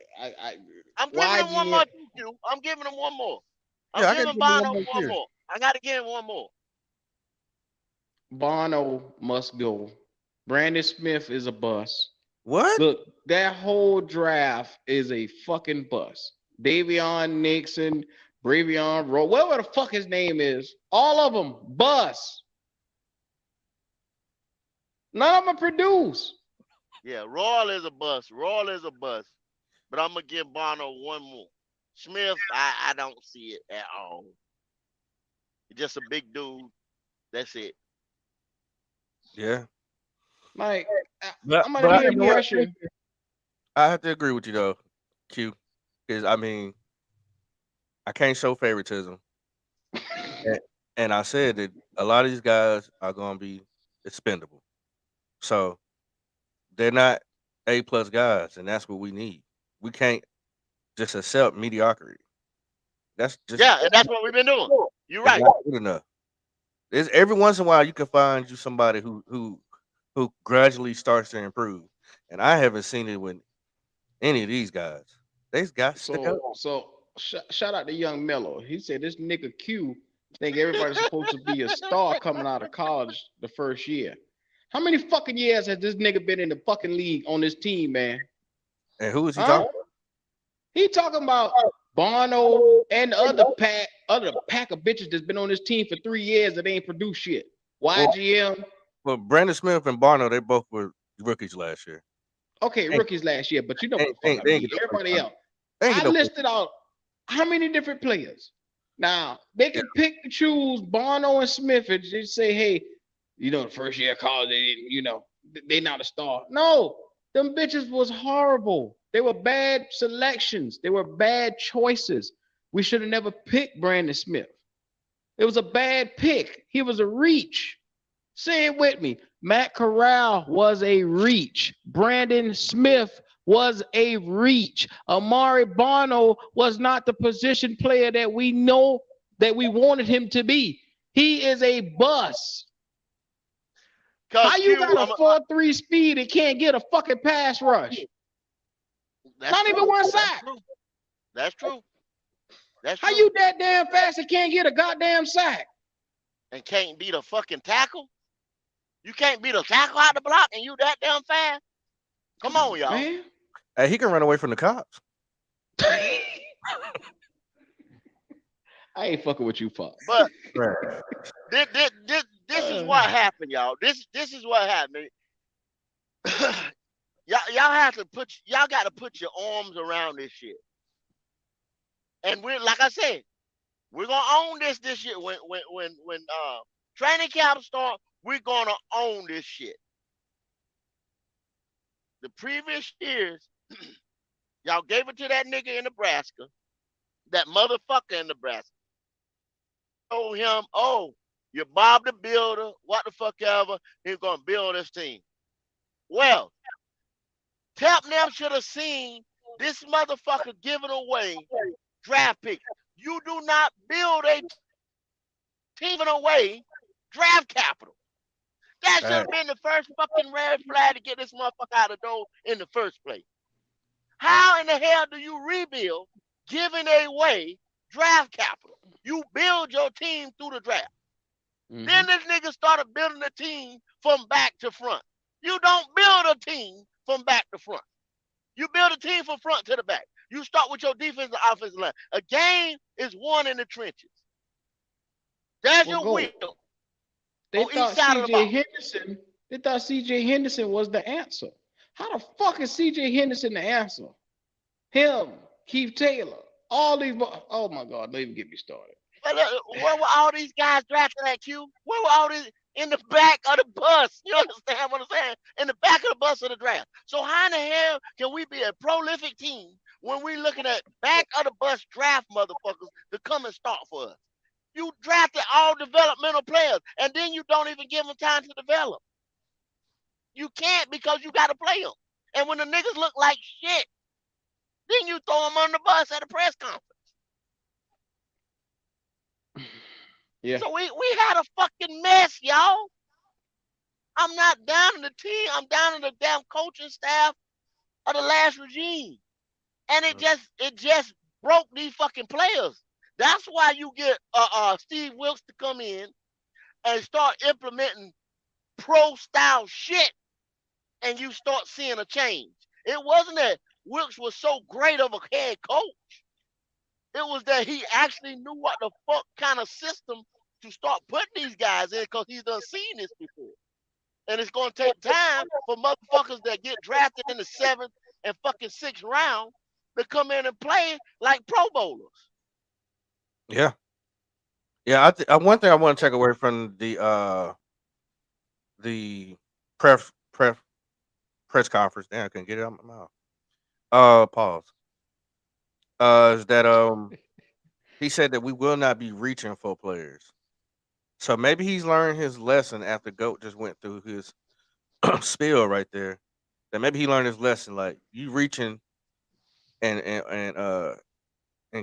I'm giving him one more too, Q. I'm giving him one more. I'm Yeah, I gotta giving give him Bono one more one year. more. I gotta give him one more. Bono must go. Brandon Smith is a bust. What? Look, that whole draft is a fucking bust. Davion Nixon, Bravion Rowe, whatever the fuck his name is, all of them bust. None of them produce. Yeah, Royal is a bust. Royal is a bust. But I'm gonna give Bono one more. Smith, I don't see it at all. He's just a big dude. That's it. Yeah. Like, But, I'm but gonna I, be the impression. I have to agree with you though, Q. Because I mean, I can't show favoritism. And I said that a lot of these guys are gonna be expendable. So they're not A+ guys, and that's what we need. We can't just accept mediocrity. That's just Yeah, and that's what we've been doing. You're it's right. not good enough. There's every once in a while you can find you somebody who gradually starts to improve, and I haven't seen it with any of these guys. These guys stick up. So shout out to Young Mello. He said this nigga Q think everybody's supposed to be a star coming out of college the first year. How many fucking years has this nigga been in the fucking league on this team, man? And who is he talking? He talking about Bono and the other pack of bitches that's been on this team for 3 years that ain't produced shit. YGM. Well, Brandon Smith and Barno, they both were rookies last year. Okay, rookies last year, but you know what the fuck I mean. Everybody else. I listed out how many different players. Now they can pick and choose Bono and Smith and just say, hey, you know, the first year of college, they not a star. No, them bitches was horrible. They were bad selections. They were bad choices. We should have never picked Brandon Smith. It was a bad pick. He was a reach. Say it with me. Matt Corral was a reach. Brandon Smith was a reach. Amari Barno was not the position player that we know that we wanted him to be. He is a bust. How you got a 4.3 speed and can't get a fucking pass rush? Not even one sack. That's true. How you that damn fast and can't get a goddamn sack? And can't beat a fucking tackle? You can't beat a tackle out the block and you that damn fast? Come on, y'all. Man. Hey, he can run away from the cops. I ain't fucking with you, fuck. But this is what happened, y'all. This is what happened. y'all got to put your arms around this shit. And we're like I said, we're gonna own this year. When training camp start, we're gonna own this shit. The previous years, y'all gave it to that nigga in Nebraska, that motherfucker in Nebraska. Told him, oh, you're Bob the Builder, what the fuck ever, he's gonna build this team. Well, Tapnam should have seen this motherfucker giving away draft picks. You do not build a team away draft capital. That should have been the first fucking red flag to get this motherfucker out of the door in the first place. How in the hell do you rebuild giving away draft capital? You build your team through the draft. Mm-hmm. Then this nigga started building a team from back to front. You don't build a team from back to front. You build a team from front to the back. You start with your defense and offensive line. A game is won in the trenches. There's your wheel. They thought C.J. Henderson was the answer. How the fuck is C.J. Henderson the answer? Him, Keith Taylor, all these. Oh my God, don't even get me started. Where were all these guys drafted at Q? Where were all these in the back of the bus? You understand what I'm saying? In the back of the bus of the draft. So how in the hell can we be a prolific team when we looking at back of the bus draft motherfuckers to come and start for us? You drafted all developmental players, and then you don't even give them time to develop. You can't because you got to play them. And when the niggas look like shit, then you throw them on the bus at a press conference. Yeah. So we had a fucking mess, y'all. I'm not down in the team. I'm down in the damn coaching staff of the last regime. And it just broke these fucking players. That's why you get Steve Wilkes to come in and start implementing pro-style shit, and you start seeing a change. It wasn't that Wilkes was so great of a head coach. It was that he actually knew what the fuck kind of system to start putting these guys in because he's done seen this before. And it's going to take time for motherfuckers that get drafted in the 7th and fucking 6th round to come in and play like Pro Bowlers. Yeah. One thing I want to take away from the press conference. Damn, I couldn't get it out of my mouth. Pause. Is that he said that we will not be reaching for players. So maybe he's learned his lesson after GOAT just went through his spiel right there. That maybe he learned his lesson. Like you reaching and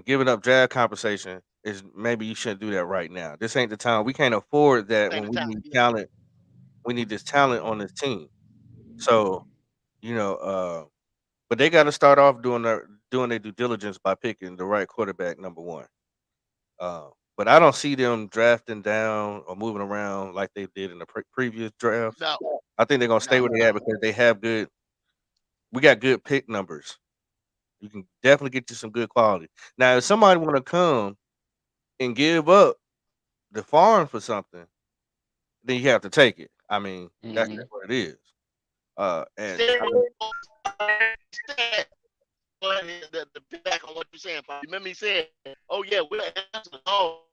giving up draft compensation is maybe you shouldn't do that right now. This ain't the time. We can't afford that when we need talent. We need this talent on this team. So, but they got to start off doing their due diligence by picking the right quarterback, number one. But I don't see them drafting down or moving around like they did in the previous drafts. No. I think they're gonna stay where they at because they have good. We got good pick numbers. You can definitely get you some good quality. Now, if somebody want to come and give up the farm for something, then you have to take it. I mean, that's what it is. And the back on what you're saying, Pop. You remember me saying, "Oh yeah, we'll answer no,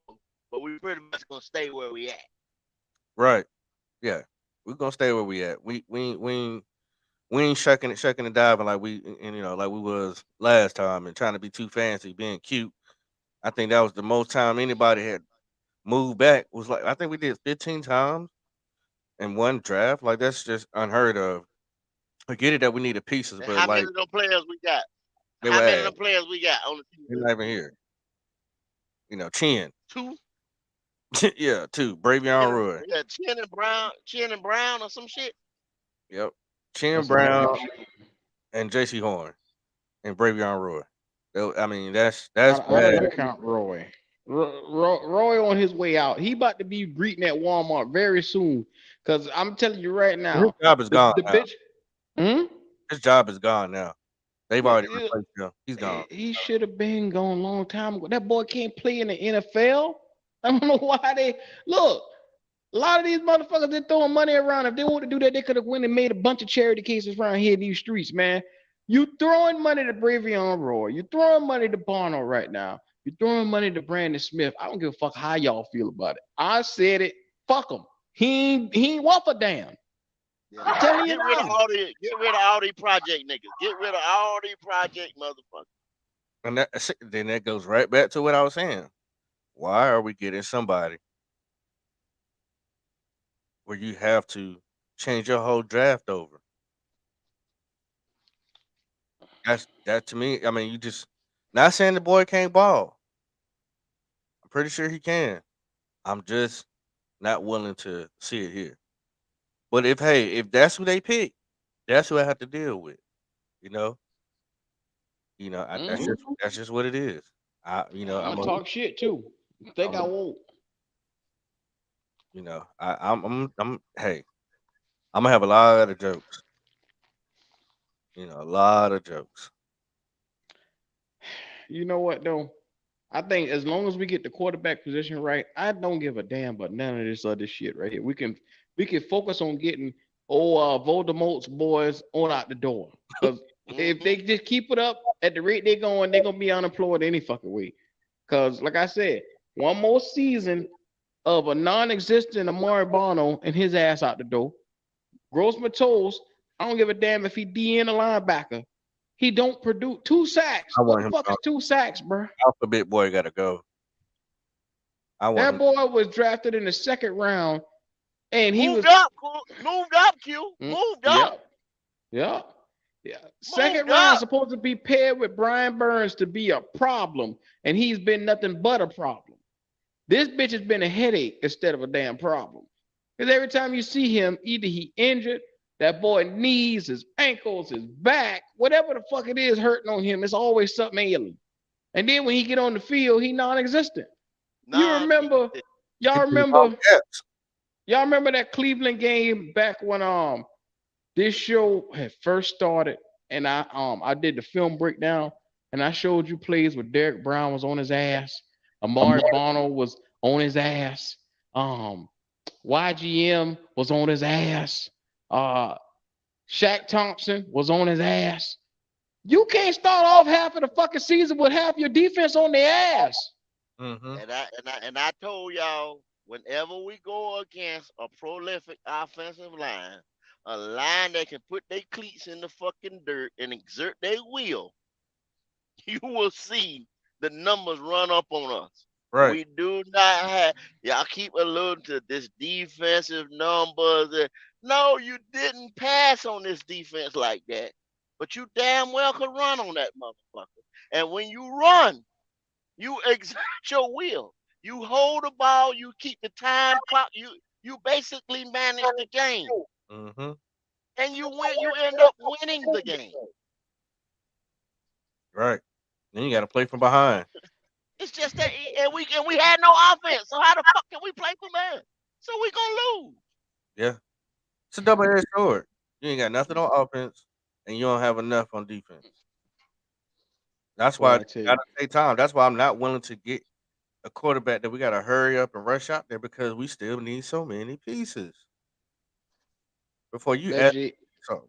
but we pretty much gonna stay where we at." Right. Yeah, we're gonna stay where we at. We ain't shucking and diving like we was last time and trying to be too fancy, being cute I think that was the most time anybody had moved back. Was like I think we did 15 times in one draft. Like that's just unheard of. I get it that we needed pieces, And but how many like of them players we got? they How were many of ass. them players we got on the team? They're not even here. Chin. Two? Yeah, two. Bravion Roy. Yeah, Chin and Brown or some shit. Yep. Chin That's a damn Brown shame. and J.C. Horn and Bravion Roy. I mean, that's I bad. don't count Roy. Roy on his way out. He about to be greeting at Walmart very soon. Cause I'm telling you right His now, job is gone the now. bitch. Hmm? His job is gone now. They've already Yeah, replaced him. He's gone. he should have been gone a long time ago. That boy can't play in the NFL. I don't know why they look. A lot of these motherfuckers they throwing money around. If they want to do that, they could have went and made a bunch of charity cases around here in these streets, man. You throwing money to Bravion Roy. You throwing money to Barno right now. You throwing money to Brandon Smith. I don't give a fuck how y'all feel about it. I said it. Fuck him. He ain't worth a damn. Yeah, I'm telling you get rid of now. all these project niggas. Get rid of all these project motherfuckers. And then that goes right back to what I was saying. Why are we getting somebody where you have to change your whole draft over? That to me. I mean, you just not saying the boy can't ball. I'm pretty sure he can. I'm just not willing to see it here. But if that's who they pick, that's who I have to deal with. You know, Mm-hmm. that's just what it is. I'm I'm gonna a, talk shit too. Think I I'm, won't. hey, I'm gonna have a lot of jokes. A lot of jokes. You know what though? I think as long as we get the quarterback position right, I don't give a damn about none of this other shit right here. We can focus on getting Voldemort's boys on out the door. Because if Mm-hmm. they just keep it up at the rate they're going, they're gonna be unemployed any fucking way. Because like I said, one more season of a non-existent Amari Bono and his ass out the door. Grossman Matos, I don't give a damn if he DN a linebacker. He don't produce 2 sacks. I What want the him fuck is gone. 2 sacks, bro? Alphabet boy got to go. I want That him. boy was drafted in the second round, and he Moved was up, moved up, Q. mm, Moved up, yep, yep, yeah. Second moved round up. supposed to be paired with Brian Burns to be a problem, and he's been nothing but a problem. This bitch has been a headache instead of a damn problem. Because every time you see him, either he injured, that boy knees, his ankles, his back, whatever the fuck it is hurting on him, it's always something alien. And then when he get on the field, he non-existent. You Nah, remember, He y'all plays all remember, caps. y'all remember that Cleveland game back when this show had first started, and I did the film breakdown, and I showed you plays where Derek Brown was on his ass, Amari Bono was on his ass, YGM was on his ass, uh, Shaq Thompson was on his ass. You can't start off half of the fucking season with half your defense on their ass. Mm-hmm. And I told y'all, whenever we go against a prolific offensive line, a line that can put their cleats in the fucking dirt and exert their will, you will see the numbers run up on us. Right. We do not have, y'all keep alluding to this defensive numbers. No, you didn't pass on this defense like that, but you damn well could run on that motherfucker. And when you run, you exert your will. You hold the ball, you keep the time clock, you basically manage the game. Mm-hmm. And you end up winning the game. Right. Then you got to play from behind. It's just that and we had no offense. So how the fuck can we play from there? So we gonna lose. Yeah. It's a double-edged sword. You ain't got nothing on offense, and you don't have enough on defense. That's Boy, why I it tell you, gotta take time. That's why I'm not willing to get a quarterback that we gotta hurry up and rush out there because we still need so many pieces before you that add J something.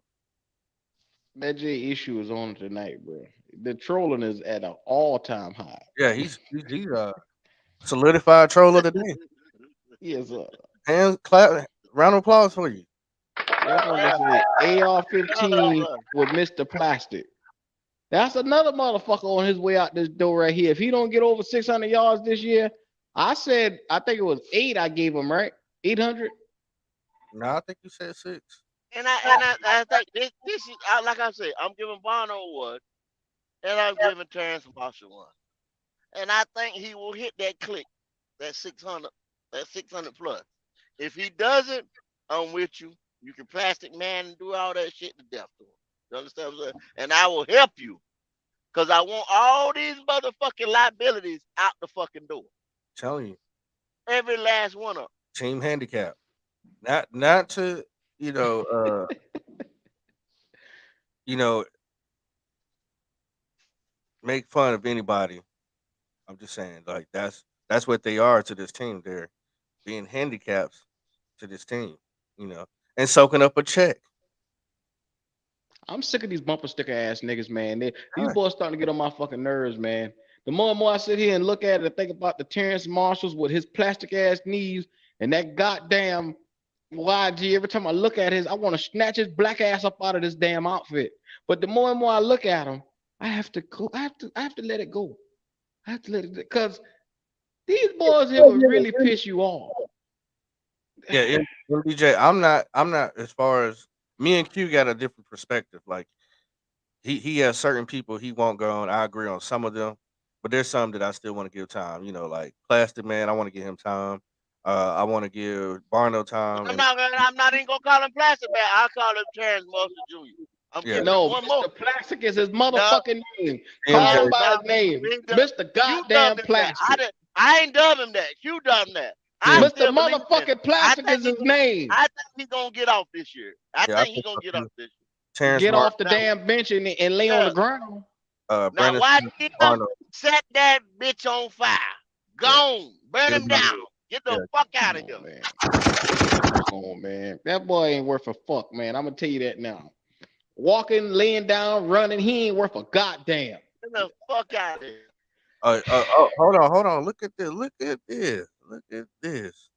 that J issue is on tonight, bro. The trolling is at an all-time high. Yeah, he's a solidified troll of the day. Yes, Hands clap, round of applause for you. that fucker Yeah. say Yeah, AR-15 bro. with Mr. Plastic. That's another motherfucker on his way out this door right here. If he don't get over 600 yards this year, I think it was 8 I gave him, right? 800? No, I think you said 6. And I think this is like I said, I'm giving Bono one, and I'm giving Terrence Marshall one, and I think he will hit that click, that 600, that 600 plus. If he doesn't, I'm with you. You can plastic man and do all that shit to death to him. You understand what I'm saying? And I will help you. Cause I want all these motherfucking liabilities out the fucking door. Telling you, Every last one of them. team handicap. Not to you know make fun of anybody. I'm just saying, like that's what they are to this team. They're being handicaps to this team, and soaking up a check. I'm sick of these bumper sticker ass niggas, man. These Right. boys starting to get on my fucking nerves, man. The more and more I sit here and look at it and think about the Terrence Marshalls with his plastic ass knees and that goddamn YG, every time I look at his, I want to snatch his black ass up out of this damn outfit. But the more and more I look at him, I have to go. I have to let it go. I have to let it because these boys here will really piss you off. Yeah, MBJ. I'm not as far as me and Q got a different perspective. Like he has certain people he won't go on. I agree on some of them, but there's some that I still want to give time. Like Plastic Man. I want to give him time. I want to give Barno time, and I'm not even gonna call him plastic man. I'll call him Terrence Marshall Jr. I'm yeah, giving him No, one more. Mr. Plastic is his No, motherfucking name. Call him MJ. by no, his name. Mr. you dubbed Goddamn him that. Plastic. I ain't dubbed him that. You dubbed him that. I Yeah, Mr. still believe in him. Motherfucking I Plastic think is he his name. I think he's gonna get off this year. I yeah. I think he's think gonna so get off too. this Terrence Get Martin, off the year. damn bench and lay on the Yeah. ground. Now Brandon why Smith, him Barno. set that bitch on fire? Yeah, Gone. Burn get him him out of down. here. Get the Yeah, fuck Come out of on, here. man. Come on, man. That boy ain't worth a fuck, man. I'm gonna tell you that now. Walking, laying down, running, he ain't worth a goddamn. Get the fuck out of here. hold on. Look at this. Look at this. Look at this.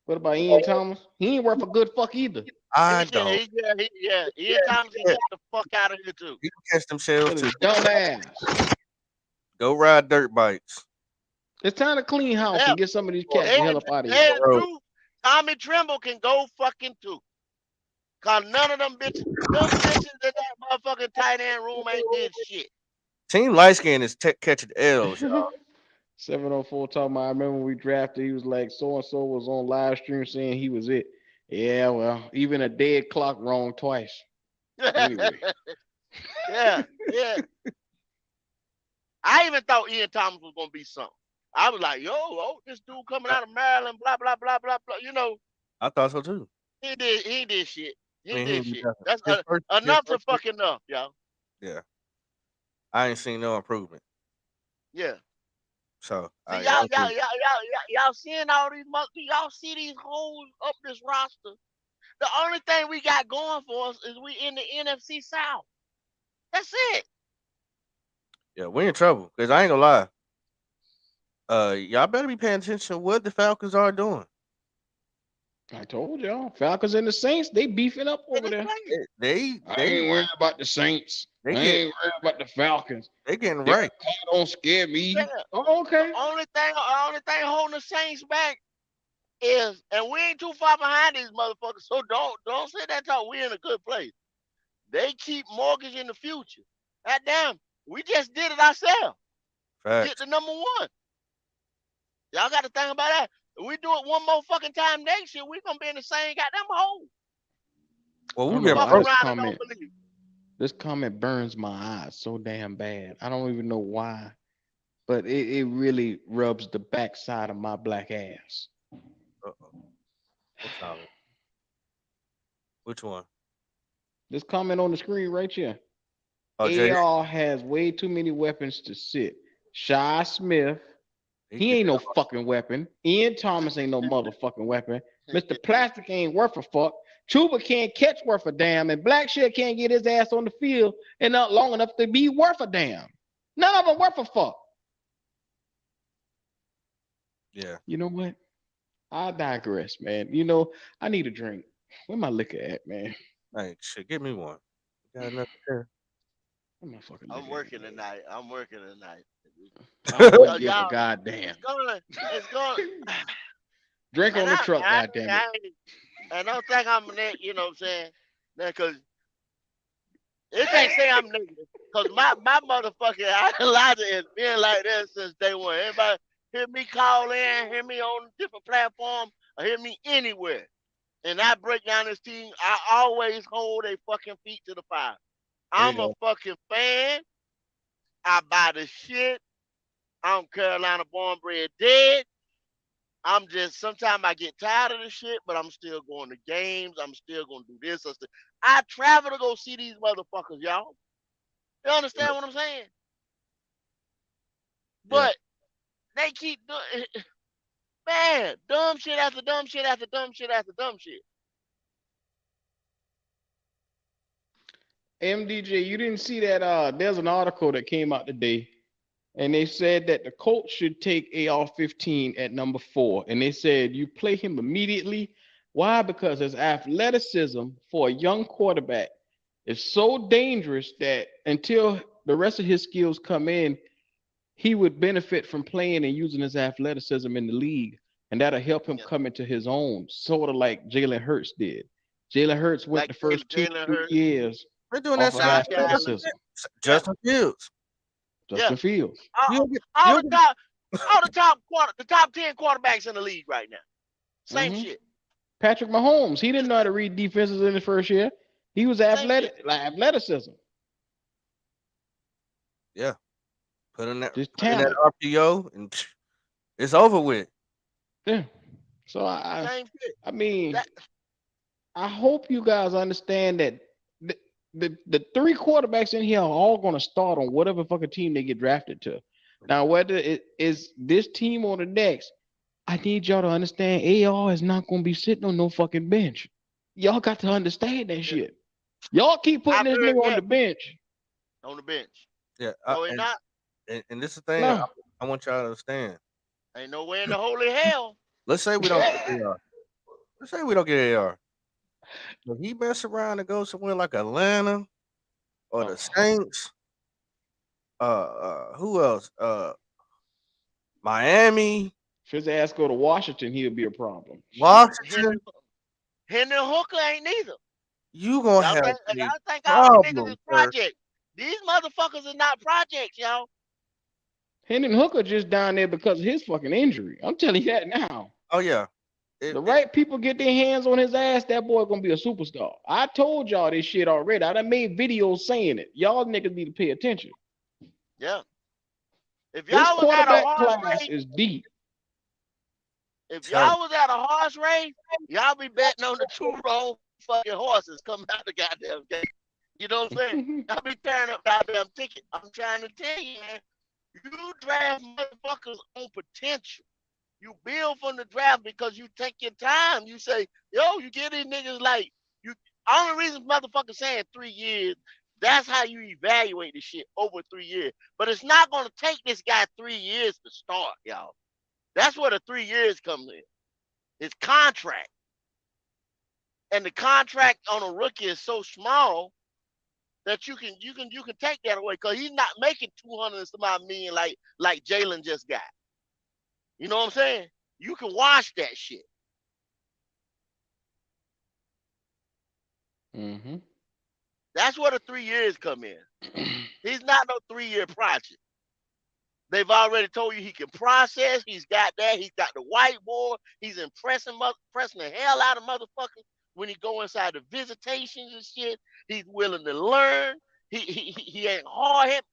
What about Ian Thomas? He ain't worth a good fuck either. I don't. Ian Thomas can get the fuck out of here too. He can catch themselves With too. his dumb ass. Go ride dirt bikes. It's time to clean house Yeah, and get some of these cats the and, hell up out of here. and two, Tommy Trimble can go fucking too. Cause none of them bitches in that motherfucking tight end room ain't did shit. Team light skin is catching L's, y'all. 704 talking about, I remember when we drafted, he was like, so and so was on live stream saying he was it. Yeah, well, even a dead clock wrong twice. Anyway. yeah. I even thought Ian Thomas was gonna be something. I was like, this dude coming out of Maryland, blah blah blah blah blah. I thought so too. He did shit. I He mean, he did didn't do shit. nothing. That's His enough to first year, fucking enough, y'all. yeah. I ain't seen no improvement. Yeah. So See, I agree. y'all seeing all these y'all see these holes up this roster. The only thing we got going for us is we in the NFC South. That's it. Yeah, we in trouble. Cause I ain't gonna lie. Y'all better be paying attention to what the Falcons are doing. I told y'all, Falcons and the Saints, they beefing up And over it's there. playing. I ain't worried about the Saints. they I get ain't worried about the Falcons. they getting Derek right. Carr don't scare Yeah. me. Oh, The okay. only thing holding the Saints back is, and we ain't too far behind these motherfuckers. So don't say that talk. We in a good place. They keep mortgage in the future. God damn, we just did it ourselves. Get Facts. the number one. Y'all got to think about that. If we do it one more fucking time next year, we gonna be in the same goddamn hole. Well, I we've don't know been Fuck why broke. around and don't believe. this comment burns my eyes so damn bad. I don't even know why, but it really rubs the backside of my black ass. Uh-oh. What comment? Which one? This comment on the screen right here. Oh, Jay. AR has way too many weapons to sit. Shy Smith, He he get ain't no fucking weapon. Ian Thomas ain't no motherfucking weapon. Mr. Plastic ain't worth a fuck. Chuba can't catch worth a damn, and Black Shit can't get his ass on the field and not long enough to be worth a damn. None of them worth a fuck. Yeah. You know what? I digress, man. I need a drink. Where my liquor at, man? Hey, shit, give me one. You got nothing there. I'm working tonight. I'm working tonight. I don't want to Cause give a y'all, goddamn. it's going, Drink and on the truck, goddamn it. I don't think I'm that. You know what I'm saying? Because it can't say I'm negative. Cause my motherfucking Elijah has been like that since day one. Everybody hear me call in, hear me on different platforms, or hear me anywhere, and I break down this team. I always hold a fucking feet to the fire. There you I'm a go. fucking fan. I buy the shit. I'm Carolina born bred dead. I'm just sometimes I get tired of the shit, but I'm still going to games. I'm still gonna do this. I travel to go see these motherfuckers, y'all. You understand what I'm saying? Yeah. But they keep doing man, dumb shit after dumb shit after dumb shit after dumb shit. MDJ, you didn't see that? There's an article that came out today, and they said that the Colts should take AR-15 at number 4, and they said you play him immediately. Why? Because his athleticism for a young quarterback is so dangerous that until the rest of his skills come in, he would benefit from playing and using his athleticism in the league, and that'll help him Yeah. come into his own, sort of like Jalen Hurts did. Jalen Hurts went Like the first two, Jalen 3 Hurts, years We're doing that off of same Josh thing with Allen. athleticism. Yeah, Justin Fields. yeah. Justin Fields. All, You get, all you the get, top, the top 10 quarterbacks in the league right now. Same hmm shit. Patrick Mahomes, he didn't know how to read defenses in his first year. He was Same shit. athleticism, yeah. Put just in that talent. RPO, and it's over with. Yeah. So I, Same shit. I mean, That I hope you guys understand that the 3 quarterbacks in here are all going to start on whatever fucking team they get drafted to. Now, whether it is this team or the next, I need y'all to understand AR is not going to be sitting on no fucking bench. Y'all got to understand that yeah. shit. Y'all keep putting I've this heard nigga on that the bench. on the bench. Yeah. No, he not. And this is the thing No. I want y'all to understand. Ain't no way in the holy hell. Let's say we don't get AR. Let's say we don't get AR. If he mess around and go somewhere like Atlanta or the Oh, Saints, who else? Miami, if his ass go to Washington, he'll be a problem. Shit. Washington, Henry Hooker ain't neither. you gonna Y'all have think a y'all think all these niggas problem, is sir. projects. These motherfuckers is not projects, y'all. Hendon Hooker just down there because of his fucking injury. I'm telling you that now. Oh yeah. The right people get their hands on his ass, that boy gonna be a superstar. I told y'all this shit already. I done made videos saying it. Y'all niggas need to pay attention. Yeah. If This y'all was at a quarterback horse class race, is deep. if Tell y'all was at a horse race, y'all be betting on the 2 wrong fucking horses coming out the goddamn gate. You know what I'm saying? Y'all be tearing up goddamn ticket. I'm trying to tell you, man. You draft motherfuckers on potential. You build from the draft because you take your time. You say, yo, you get these niggas like you. Only reason motherfuckers saying 3 years. That's how you evaluate the shit over 3 years. But it's not gonna take this guy 3 years to start, y'all. That's where the 3 years comes in. His contract, and the contract on a rookie is so small that you can take that away because he's not making 200 and some odd million like Jalen just got. You know what I'm saying? You can wash that shit. Mm-hmm. That's where the 3 years come in. He's not no 3-year project. They've already told you he can process. He's got that. He's got the whiteboard. He's impressing the hell out of motherfuckers when he go inside the visitations and shit. He's willing to learn. He ain't hard hit.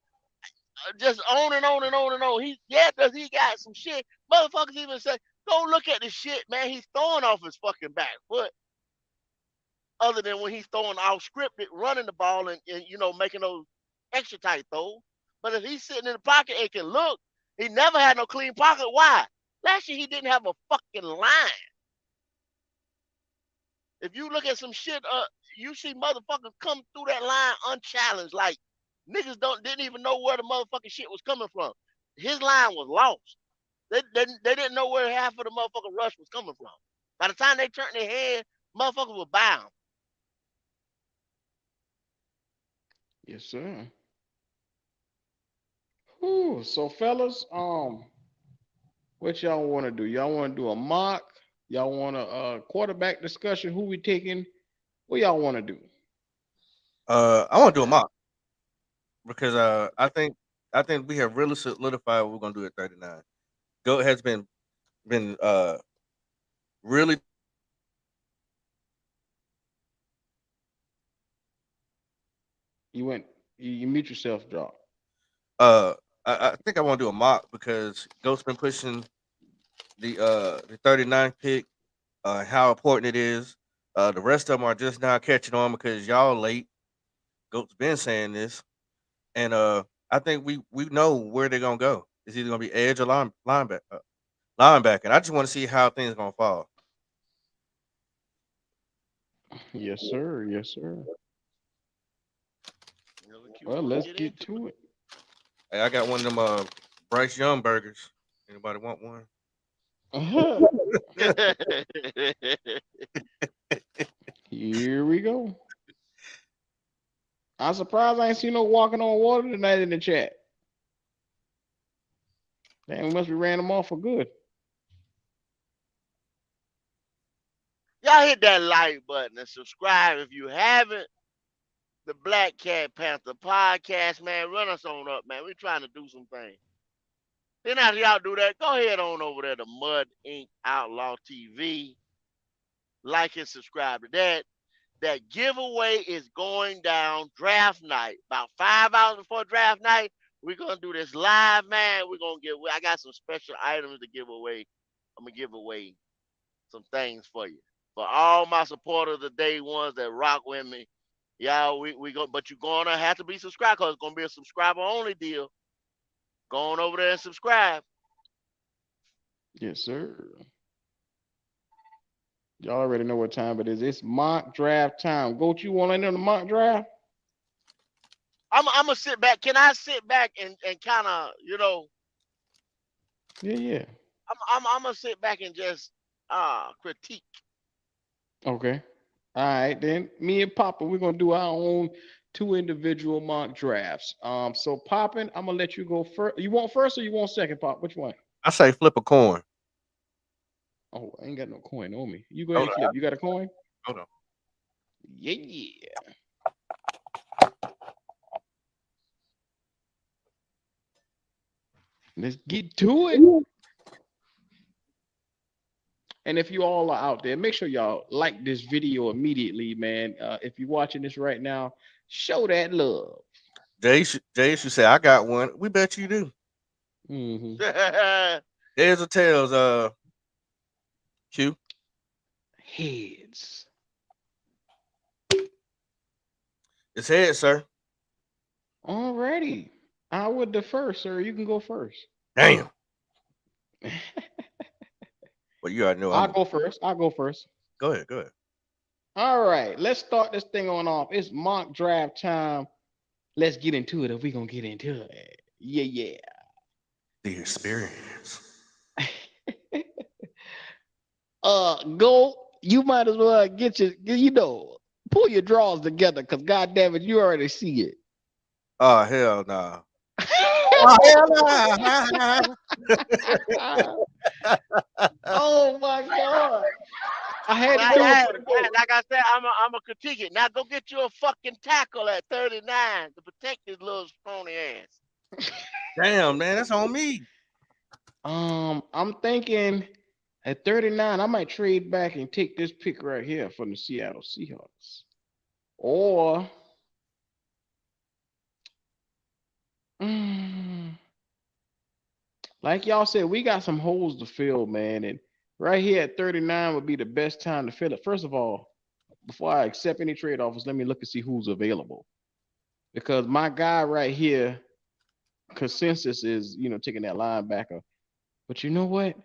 Just on and on and on and on. Does he got some shit? Motherfuckers even say, go look at the shit, man. He's throwing off his fucking back foot. Other than when he's throwing off scripted, running the ball and making those extra tight throws. But if he's sitting in the pocket and can look, he never had no clean pocket. Why? Last year he didn't have a fucking line. If you look at some shit, you see motherfuckers come through that line unchallenged. Like niggas didn't even know where the motherfucking shit was coming from. His line was lost. They didn't know where half of the motherfucking rush was coming from. By the time they turned their head, motherfuckers were bound. Yes, sir. Ooh, so fellas, what y'all want to do? Y'all want to do a mock? Y'all want a quarterback discussion? Who we taking? What y'all want to do? I want to do a mock because I think we have really solidified what we're gonna do at 39. Goat has been really You went. You mute yourself, drop. uh I think I want to do a mock because Goat's been pushing the 39th pick, how important it is. The rest of them are just now catching on because y'all late. Goat's been saying this, and I think we know where they're gonna go. It's either gonna be edge or linebacker. Linebacker. And I just want to see how things gonna fall. Yes, sir. Yes, sir. Q Well, want to let's get get into to it. Hey, I got one of them Bryce Young burgers. Anybody want one? it? Here we go. I'm surprised I ain't seen no walking on water tonight in the chat. Damn, we must be ran them off for good. Y'all hit that like button and subscribe if you haven't. The Black Cat Panther podcast, man. Run us on up, man. We're trying to do some things. Then after y'all do that, go ahead on over there to Mud Ink Outlaw TV. Like and subscribe to that. That giveaway is going down draft night. About 5 hours before draft night, we're gonna do this live, man. We're gonna give. I got some special items to give away. I'm gonna give away some things for you. For all my supporters, the day ones that rock with me, y'all, we go. But you're gonna have to be subscribed because it's gonna be a subscriber only deal. Go on over there and subscribe. Yes, sir. Y'all already know what time it is. It's mock draft time. Go, you want in on the mock draft? I'm gonna sit back. Can I sit back and kind of Yeah, yeah. I'm gonna sit back and just critique. Okay. All right, then me and Papa, we're gonna do our own two individual mock drafts. So Poppin, I'm gonna let you go first. You want first or you want second, Pop? Which one? I say flip a coin. Oh, I ain't got no coin on me. You go ahead Hold and on. flip. You got a coin? Hold on. Yeah, yeah. Let's get to it. And if you all are out there, make sure y'all like this video immediately, man. If you're watching this right now, show that love. Jay should say I got one. We bet you do. Mm-hmm. Heads or tails, Q. Heads. It's heads, sir. Alrighty. I would defer, sir. You can go first. Damn. Well, you already know I'll I'm go first. I'll go first. go ahead, go ahead. All right. Let's start this thing on off. It's mock draft time. Let's get into it if we're gonna get into it. Yeah, The experience. yeah. Go. You might as well get pull your drawers together, cause god damn it, you already see it. Oh hell nah. Oh hell nah. Oh my god. I had to Like, do it for the goat. like I said, I'm a critique it. Now go get you a fucking tackle at 39 to protect his little scrawny ass. Damn, man, that's on me. I'm thinking at 39, I might trade back and take this pick right here from the Seattle Seahawks. Or mm, like y'all said, we got some holes to fill, man. And right here at 39 would be the best time to fill it. First of all, before I accept any trade offers, let me look and see who's available. Because my guy right here, consensus is, taking that linebacker. But you know what?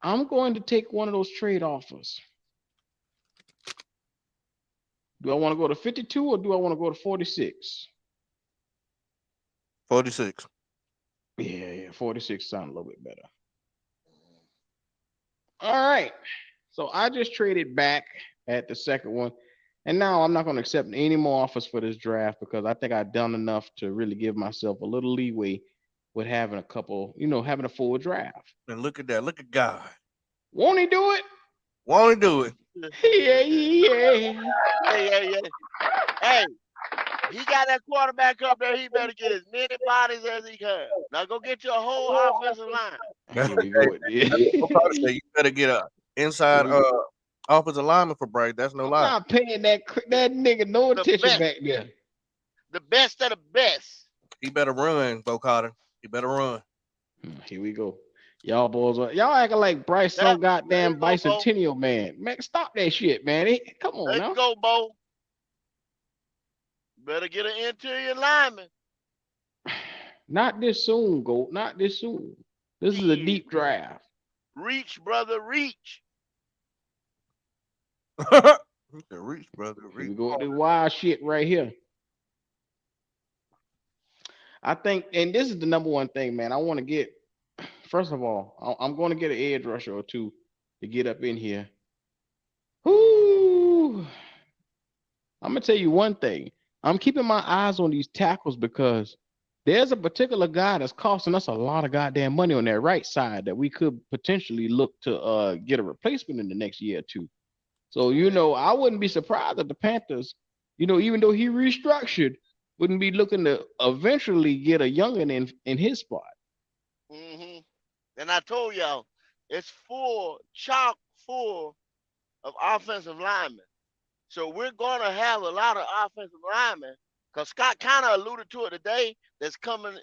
I'm going to take one of those trade offers. Do I want to go to 52 or do I want to go to 46? 46. Yeah, 46 sounds a little bit better. All right. So I just traded back at the second one. And now I'm not going to accept any more offers for this draft because I think I've done enough to really give myself a little leeway with having a couple, having a full draft. And look at that. Look at God. Won't he do it? Won't he do it? Yeah, yeah. Yeah. Hey, he got that quarterback up there. He better get as many bodies as he can. Now go get your whole offensive line. Here we go. You better get a inside offensive lineman for Bryce. That's no I'm lie. not paying that nigga no attention back there. The best of the best. He better run, Bo Carter. He better run. Here we go. Y'all boys, y'all acting like Bryce some goddamn bicentennial man. Man, stop that shit, man. Come on now. Let's go, Bo. Better get an interior lineman. Not this soon, GO.A.T. Not this soon. This is a deep draft. Reach, brother, reach. Reach, brother, reach. Here we go with this wild shit right here. I think, and this is the number one thing, man. I want to get, first of all, I'm going to get an edge rusher or two to get up in here. Whoo! I'm going to tell you one thing. I'm keeping my eyes on these tackles because there's a particular guy that's costing us a lot of goddamn money on that right side that we could potentially look to get a replacement in the next year or two. So, I wouldn't be surprised if the Panthers, even though he restructured, wouldn't be looking to eventually get a youngin in his spot. Mm-hmm. And I told y'all, it's chock full of offensive linemen. So we're going to have a lot of offensive linemen because Scott kind of alluded to it today that's coming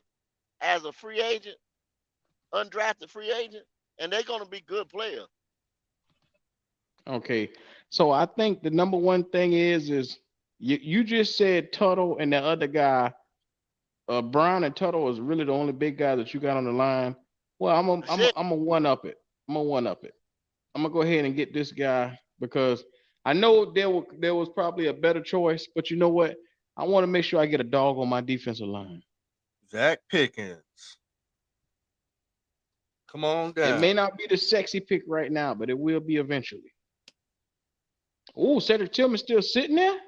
as a free agent, undrafted free agent, and they're going to be good players. Okay. So I think the number one thing is you just said Tuttle and the other guy, Brown and Tuttle is really the only big guy that you got on the line. Well, I'm a one up it. I'm gonna go ahead and get this guy because I know there was probably a better choice, but you know what? I want to make sure I get a dog on my defensive line. Zach Pickens. Come on down. It may not be the sexy pick right now, but it will be eventually. Oh, Cedric Tillman's still sitting there?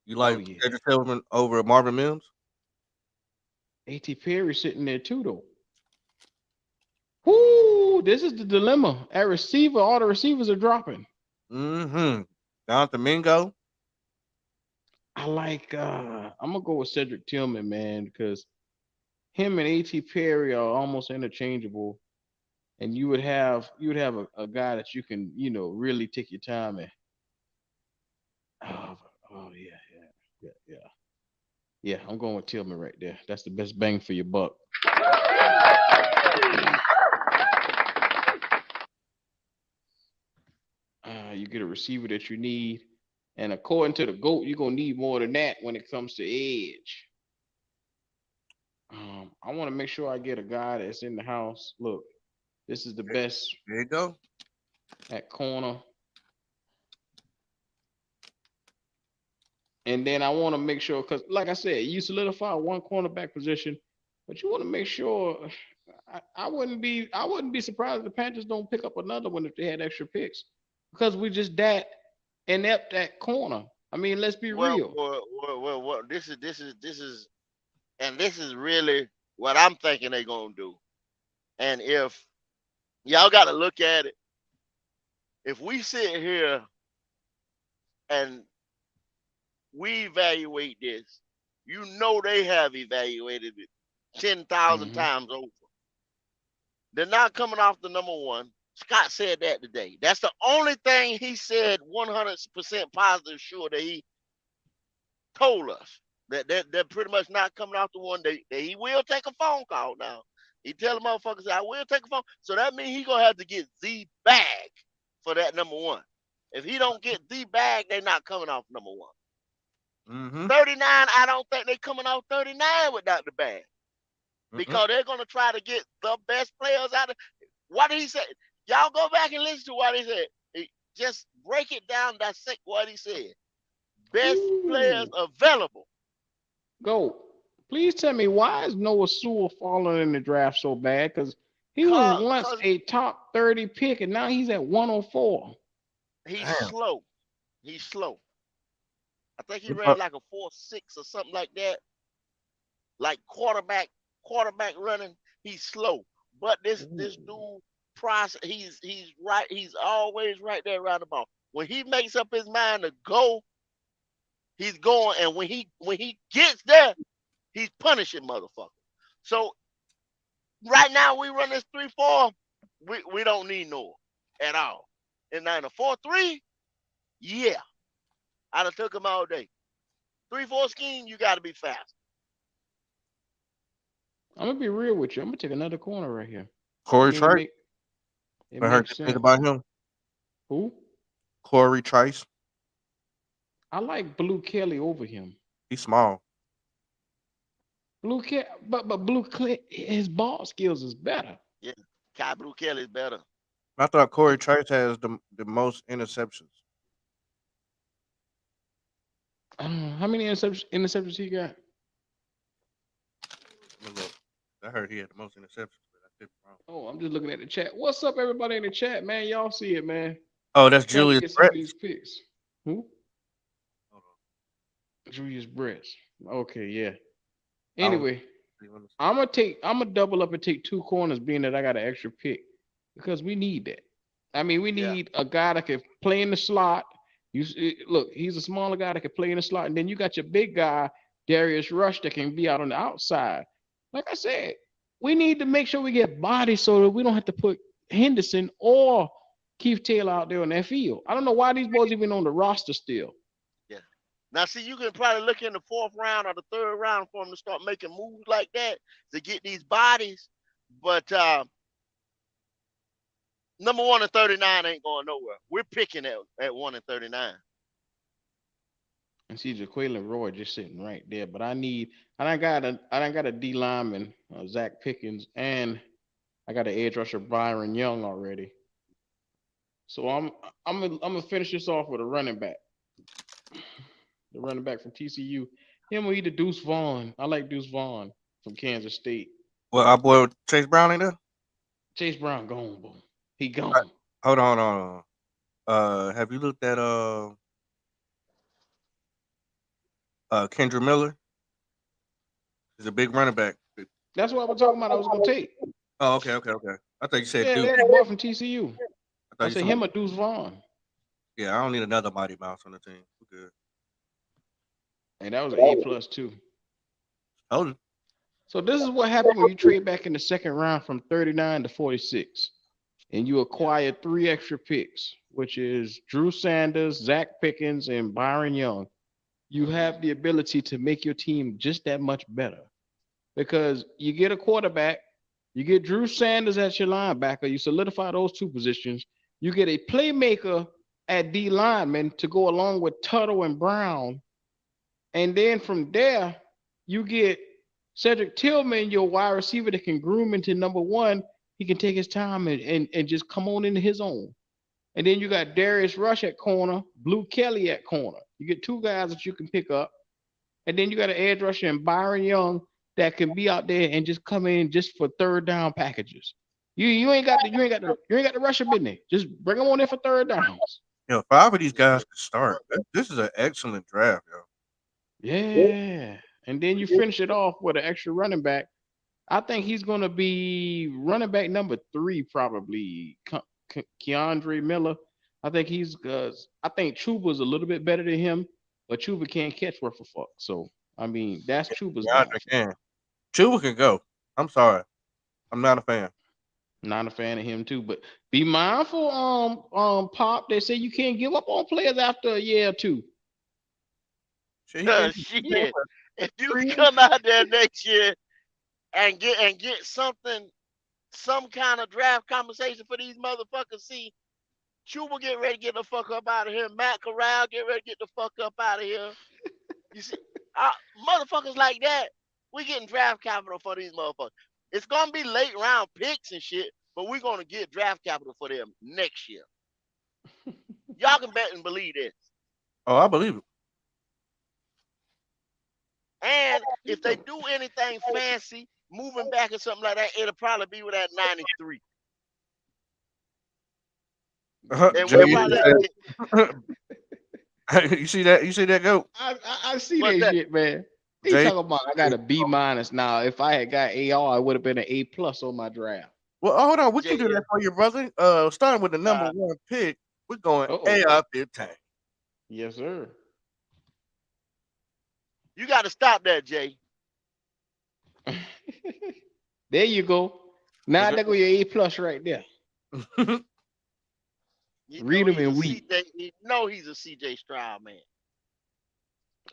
You like Cedric Tillman over Marvin Mims? A.T. Perry sitting there too, though. Whoo, this is the dilemma. At receiver, all the receivers are dropping. Mm-hmm. Jonathan Mingo. I like I'm gonna go with Cedric Tillman, man, because him and A.T. Perry are almost interchangeable. And you would have a guy that you can, really take your time and yeah, I'm going with Tillman right there. That's the best bang for your buck. You get a receiver that you need, and according to the GOAT, you're gonna need more than that when it comes to edge. I want to make sure I get a guy that's in the house. Look, this is the best. There you go. At corner. And then I want to make sure, because like I said, you solidify one cornerback position, but you want to make sure. I wouldn't be surprised if the Panthers don't pick up another one if they had extra picks, because we just that inept at corner. I mean, let's be real. Well, this is really what I'm thinking they're gonna do. And if y'all got to look at it, if we sit here and we evaluate this, they have evaluated it 10,000 times over. They're not coming off the number one. Scott said that today. That's the only thing he said 100% positive sure that he told us. That they're pretty much not coming off the one. That he will take a phone call now. He tell the motherfuckers, I will take a phone. So that means he going to have to get the bag for that number one. If he don't get the bag, they're not coming off number one. 39, I don't think they're coming off 39 without the bag. Because they're going to try to get the best players out of. What did he say? Y'all go back and listen to what he said. Just break it down, dissect what he said. Best players available. Go. Please tell me, why is Noah Sewell falling in the draft so bad? Because he was once a top 30 pick, and now he's at 104. He's slow. He's slow. I think he What ran about like a 4.6 or something like that. Like quarterback running. He's slow. But this Ooh. dude process. He's right. He's always right there around the ball. When he makes up his mind to go, he's going. And when he gets there, he's punishing motherfucker. So right now we run this 3-4. We don't need Noah at all. And now in a 4-3, yeah, I'd have took him all day. 3-4 scheme, you got to be fast. I'm gonna be real with you. I'm gonna take another corner right here. I Corey mean, it Trice? make it I heard makes you think sense. about him. Who? Corey Trice. I like Blue Kelly over him. He's small. But Blue Kelly, his ball skills is better. Yeah, Kai Blue Kelly's better. I thought Corey Trice has the most interceptions. I don't know how many interceptions he got. Let me look. I heard he had the most interceptions, but I could be wrong. Oh, I'm just looking at the chat. What's up, everybody in the chat, man? Y'all see it, man. Oh, that's Trying to Julius get some Brett. of these picks. Who? Hold on. Julius Brett. Okay, yeah. I don't Anyway, see when it's- I'm gonna double up and take two corners, being that I got an extra pick because we need that. I mean, we Yeah, need a guy that can play in the slot. Look, he's a smaller guy that can play in the slot, and then you got your big guy, Darius Rush, that can be out on the outside. Like I said, we need to make sure we get bodies so that we don't have to put Henderson or Keith Taylor out there on that field. I don't know why these boys even on the roster still. yeah. Now, see, you can probably look in the 4th round or the 3rd round for him to start making moves like that to get these bodies. But number 1 and 39 ain't going nowhere. We're picking at 1 and 39. And see Jaqueline Roy just sitting right there. But I done got a D lineman, Zach Pickens, and I got an edge rusher, Byron Young already. So I'm gonna finish this off with a running back. The running back from TCU. Him or either Deuce Vaughn. I like Deuce Vaughn from Kansas State. Well, our boy Chase Brown ain't there? Chase Brown gone, boy. He Right. gone. Hold on. Have you looked at Kendra Miller? He's a big running back. That's what I was talking about. I was gonna take. Oh, okay. I thought you said Yeah, Duke. the boy from TCU. I thought I you said said him or Deuce Vaughn. yeah. I don't need another Mighty Mouse on the team. We're good. And that was an A+ too. Hold it. So this is what happened when you trade back in the second round from 39 to 46. And you acquire 3 extra picks, which is Drew Sanders, Zach Pickens, and Byron Young. You have the ability to make your team just that much better because you get a quarterback, you get Drew Sanders at your linebacker, you solidify those 2 positions, you get a playmaker at D lineman to go along with Tuttle and Brown, and then from there you get Cedric Tillman, your wide receiver that can groom into number 1. He can take his time and just come on into his own. And then you got Darius Rush at corner, Blue Kelly at corner. You get 2 guys that you can pick up. And then you got an edge rusher and Byron Young that can be out there and just come in just for 3rd down packages. You ain't got the rusher business. Just bring them on in for 3rd downs. 5 of these guys can start. This is an excellent draft, yo. Yeah. And then you finish it off with an extra running back. I think he's going to be running back number 3, probably Keandre Miller. I think I think Chuba's a little bit better than him, but Chuba can't catch worth a fuck. So I mean, that's Chuba's DeAndre downfall. can. Chuba can go. I'm sorry. I'm not a fan. Not a fan of him too, but be mindful, Pop. They say you can't give up on players after a year or 2. Shit, he been Shit. If you come out there next year and get something, some kind of draft conversation for these motherfuckers, see, Chuba get ready to get the fuck up out of here. Matt Corral get ready to get the fuck up out of here. You see, motherfuckers like that, we getting draft capital for these motherfuckers. It's gonna be late round picks and shit, but we're gonna get draft capital for them next year. Y'all can bet and believe this. Oh, I believe it. And if they do anything fancy, moving back or something like that, it'll probably be with that 93. And we'll Jay probably said, You see that? You see that goat? I see What's that that? shit, man. He Jay. talking about I got a B minus now. If I had got AR, it would have been an A plus on my draft. Well, hold on. We can do JS. that for you, brother. Starting with the number Uh, one pick, we're going Oh, AR-15. yes, sir. you got to stop that, Jay. There you go. Now there go your A plus right there. You Read know him he's a and weep. CJ. You know he's a CJ Stroud man.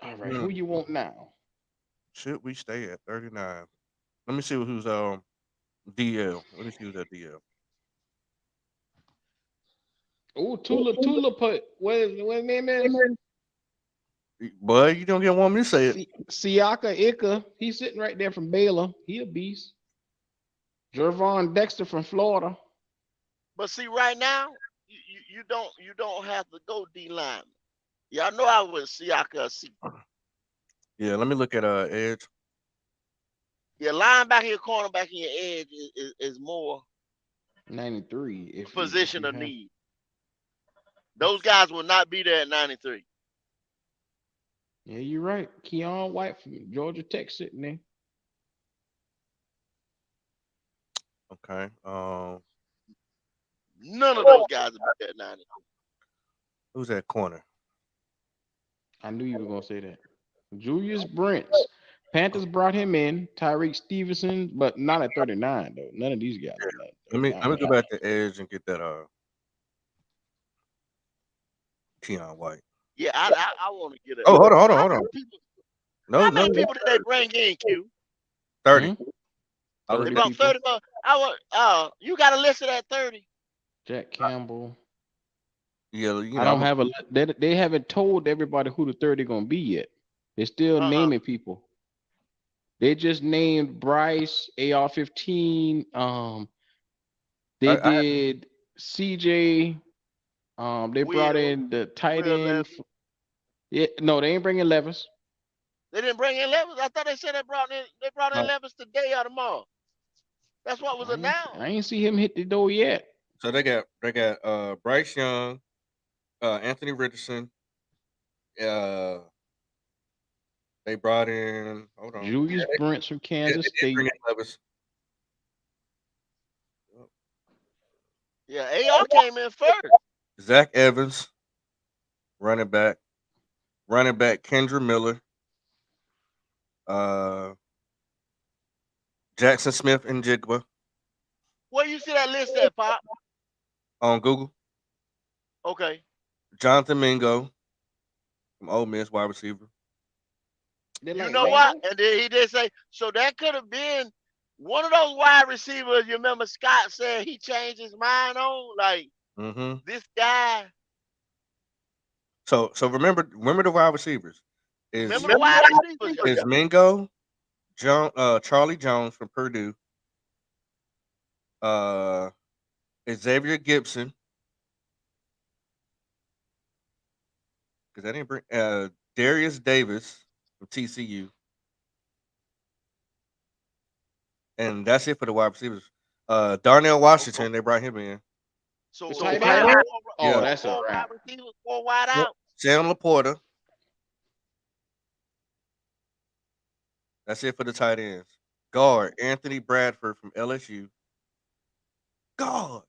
All right, who you want now? Should we stay at 39? Let me see who's DL. Let me see who's at DL. Oh, Tula put what his name is? Boy, you don't get want me to say it. Siaka Ika. He's sitting right there from Baylor. He a beast. Jervon Dexter from Florida. But see, right now, you don't have to go D line. Y'all know I would Siaka C. Yeah, let me look at Edge. Your linebacker, your cornerback, and your edge is more 93. If position you of have. need. Those guys will not be there at 93. Yeah, you're right. Keon White from Georgia Tech sitting there. Okay. None of those guys will be there at 93. Who's that corner? I knew you were gonna say that. Julius Brents. Panthers brought him in. Tyreek Stevenson, but not at 39 though. None of these guys are at Let me 39. go back to Edge and get that Keon White. Yeah, I want to get it. Oh, hold on. How many people did they bring in, Q? 30. Hmm? I'll They 30 get- brought people. 30 more. You got a list of that 30. Jack Campbell. Yeah, you know, I don't have a. They haven't told everybody who the 30 gonna be yet. They're still naming people. They just named Bryce AR-15. They did CJ. They brought in the tight Will end. Levis. Yeah, no, they ain't bringing Levis. They didn't bring in Levis. I thought they said they brought in No, Levis today or tomorrow. That's what was I announced. ain't see him hit the door yet. So they got Bryce Young, Anthony Richardson. They brought in. Hold on. Julius Brents from Kansas They did bring State. in Levis. Yeah, AR came in first. Zach Evans, running back. Running back Kendra Miller. Jackson Smith and 𝐥𝐤 Where you see that list at, Pop? on Google. Okay. Jonathan Mingo from Ole Miss, wide receiver. They You like know what? Mango? And then he did say, so that could have been one of those wide receivers. You remember Scott said he changed his mind on? Like, this guy. So remember the wide receivers. Remember the wide receivers, y'all. Is Mingo, Charlie Jones from Purdue, Xavier Gibson, because I didn't bring Darius Davis from TCU, and that's it for the wide receivers. Darnell Washington, they brought him in. So The five, tight end? Oh, Yeah. that's a four wrap. wide receivers, 4 wide out. Sam Laporta. That's it for the tight ends. Guard Anthony Bradford from LSU. Guard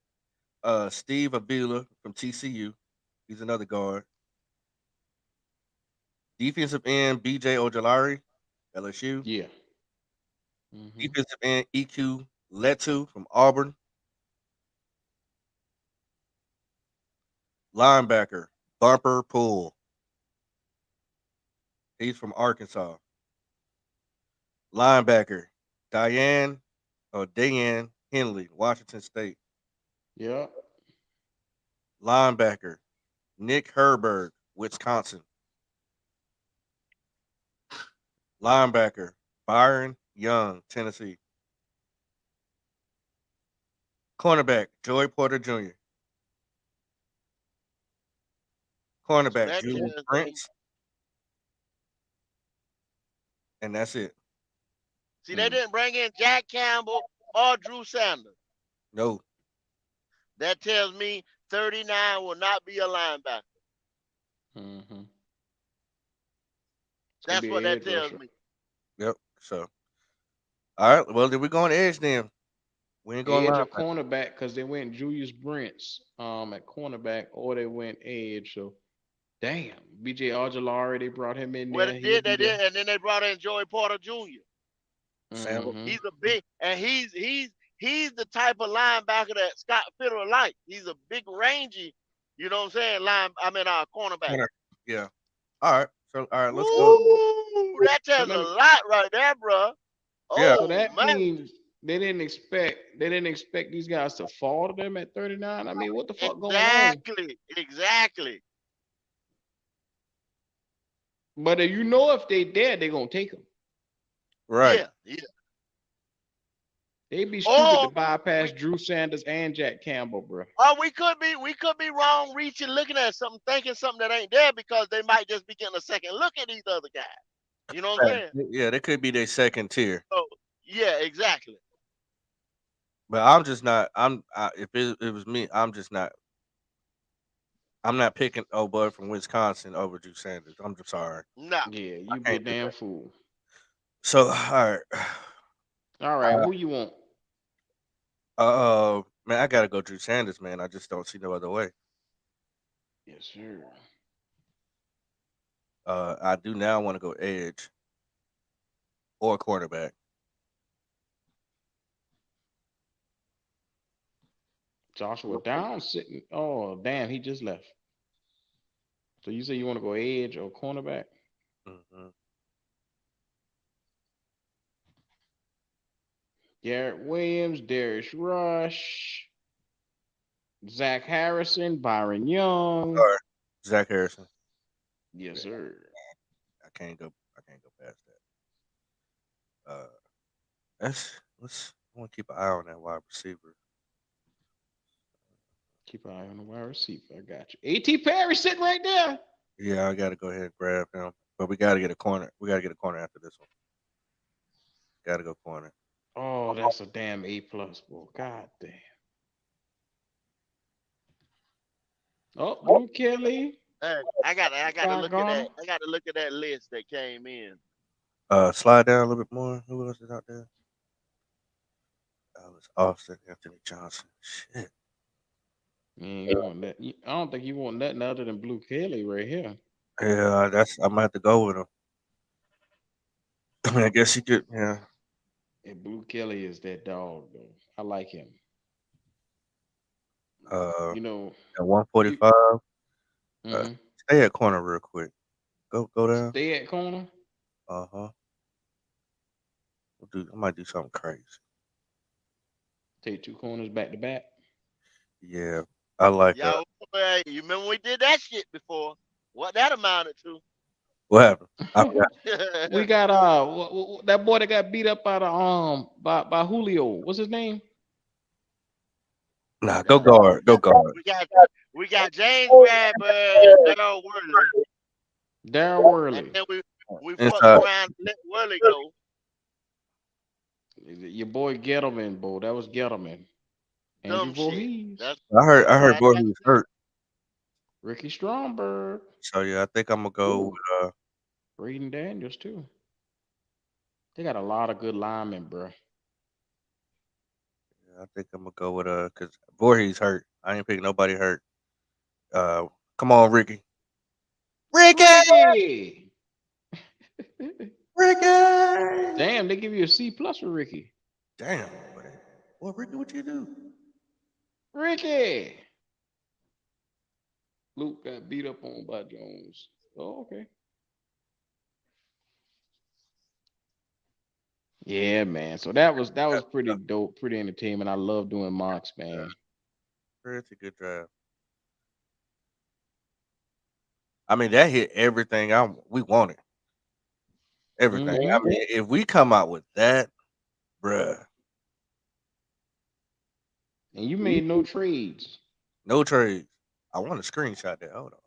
Steve Avila from TCU. He's another guard. Defensive end BJ Ojolari, LSU. Yeah. Defensive end 𝐥𝐤𝐤 from Auburn. Linebacker Bumper Pool. He's from Arkansas. Linebacker Dayan Henley, Washington State. Yeah. Linebacker Nick Herberg, Wisconsin. Linebacker Byron Young, Tennessee. Cornerback Joey Porter Jr. Cornerback that Julius tells me- Brents. And that's it. See, they didn't bring in Jack Campbell or Drew Sanders. No. That tells me 39 will not be a linebacker. It's gonna That's be what an that edge tells rusher. me. Yep. So, all right. Well, then we going edge then. We ain't going Edge or linebacker. cornerback because they went Julius Brents at cornerback or they went edge. So damn, BJ Ojolari, they brought him in Well, there. He'll be they there. did, and then they brought in Joey Porter Jr. Sam. Hmm. He's a big, and he's the type of linebacker that Scott Fitter like. He's a big, rangy, you know what I'm saying? Cornerback. Corner. Yeah. All right. So, all right. Let's go. Woo! That So tells a let me. lot right there, bro. Yeah. So Oh that man, means they didn't expect these guys to fall to them at 39. I mean, what the fuck going on? exactly. But if they dead, they gonna take them. Right. Yeah. They'd be stupid to Or bypass we, Drew Sanders and Jack Campbell, bro. or we could be wrong, reaching, looking at something, thinking something that ain't there because they might just be getting a second look at these other guys. You know what I'm saying? Yeah. They could be their second tier. So yeah, exactly. But I'm just not. If it was me, I'm just not. I'm not picking old bud from Wisconsin over Drew Sanders. I'm just sorry. No. Yeah, I you be a can't do damn that. fool. So, all right. All right, who you want? Man, I gotta go Drew Sanders, man. I just don't see no other way. Yes, sir. I do now want to go edge or quarterback. Joshua Downs sitting. Oh, damn, he just left. So you say you want to go edge or cornerback? Hmm. Garrett Williams, Darius Rush, Zach Harrison, Byron Young. Or Zach Harrison. Yes, Yeah, sir. I can't go. I can't go past that. Let's. I want to keep an eye on that wide receiver. Keep an eye on the wide receiver. I got you. A.T. Perry sitting right there. Yeah, I gotta go ahead and grab him. But we gotta get a corner. We gotta get a corner after this one. Gotta go corner. Oh, that's a damn A plus, boy. God damn. Oh, Blue Kelly, Hey, I gotta Ty look at that. Garner. I gotta look at that list that came in. Slide down a little bit more. Who else is out there? Alice Austin, Anthony Johnson. Shit. Man, you want that? I don't think you want nothing other than Blue Kelly right here. Yeah, that's. I'm gonna have to go with him. I mean, I guess he could. Yeah. And Blue Kelly is that dog, though. I like him. Uh, You know, at you 145. Uh, hmm stay at corner real quick. Go down. stay at corner. Uh-huh. I might do something crazy. Take two corners back to back. Yeah, I like. Y'all, you remember we did that shit before? What that amounted to? What happened? I forgot. We got that boy that got beat up by the by Julio. What's his name? Nah, go Nah, guard. Go guard. we got James Bradbury and Daryl Worley, Darren and Worley. then we fucked Inside. around and let Worley go. Your boy Gettleman, boy. That was Gettleman. Andrew Dumb shit. Voorhees. That's I heard why I boy got he was hurt. Ricky Stromberg. So yeah, I think I'm gonna go Ooh, with Braden Daniels, too. They got a lot of good linemen, bro. I think I'm gonna go with cause Voorhees hurt. I ain't picking nobody hurt. Come on, Ricky. Ricky! Ricky! Ricky! Damn, they give you a C plus for Ricky. Damn, buddy. Boy, Ricky, what you do? Ricky! Luke got beat up on by Jones. Oh, okay. Yeah, man. So that was pretty dope, pretty entertainment. I love doing mocks, man. Pretty good draft. I mean, that hit everything we wanted. Everything. I Hmm. mean, if we come out with that, bruh, And you made no trades. no trades. I want to screenshot that. Hold on.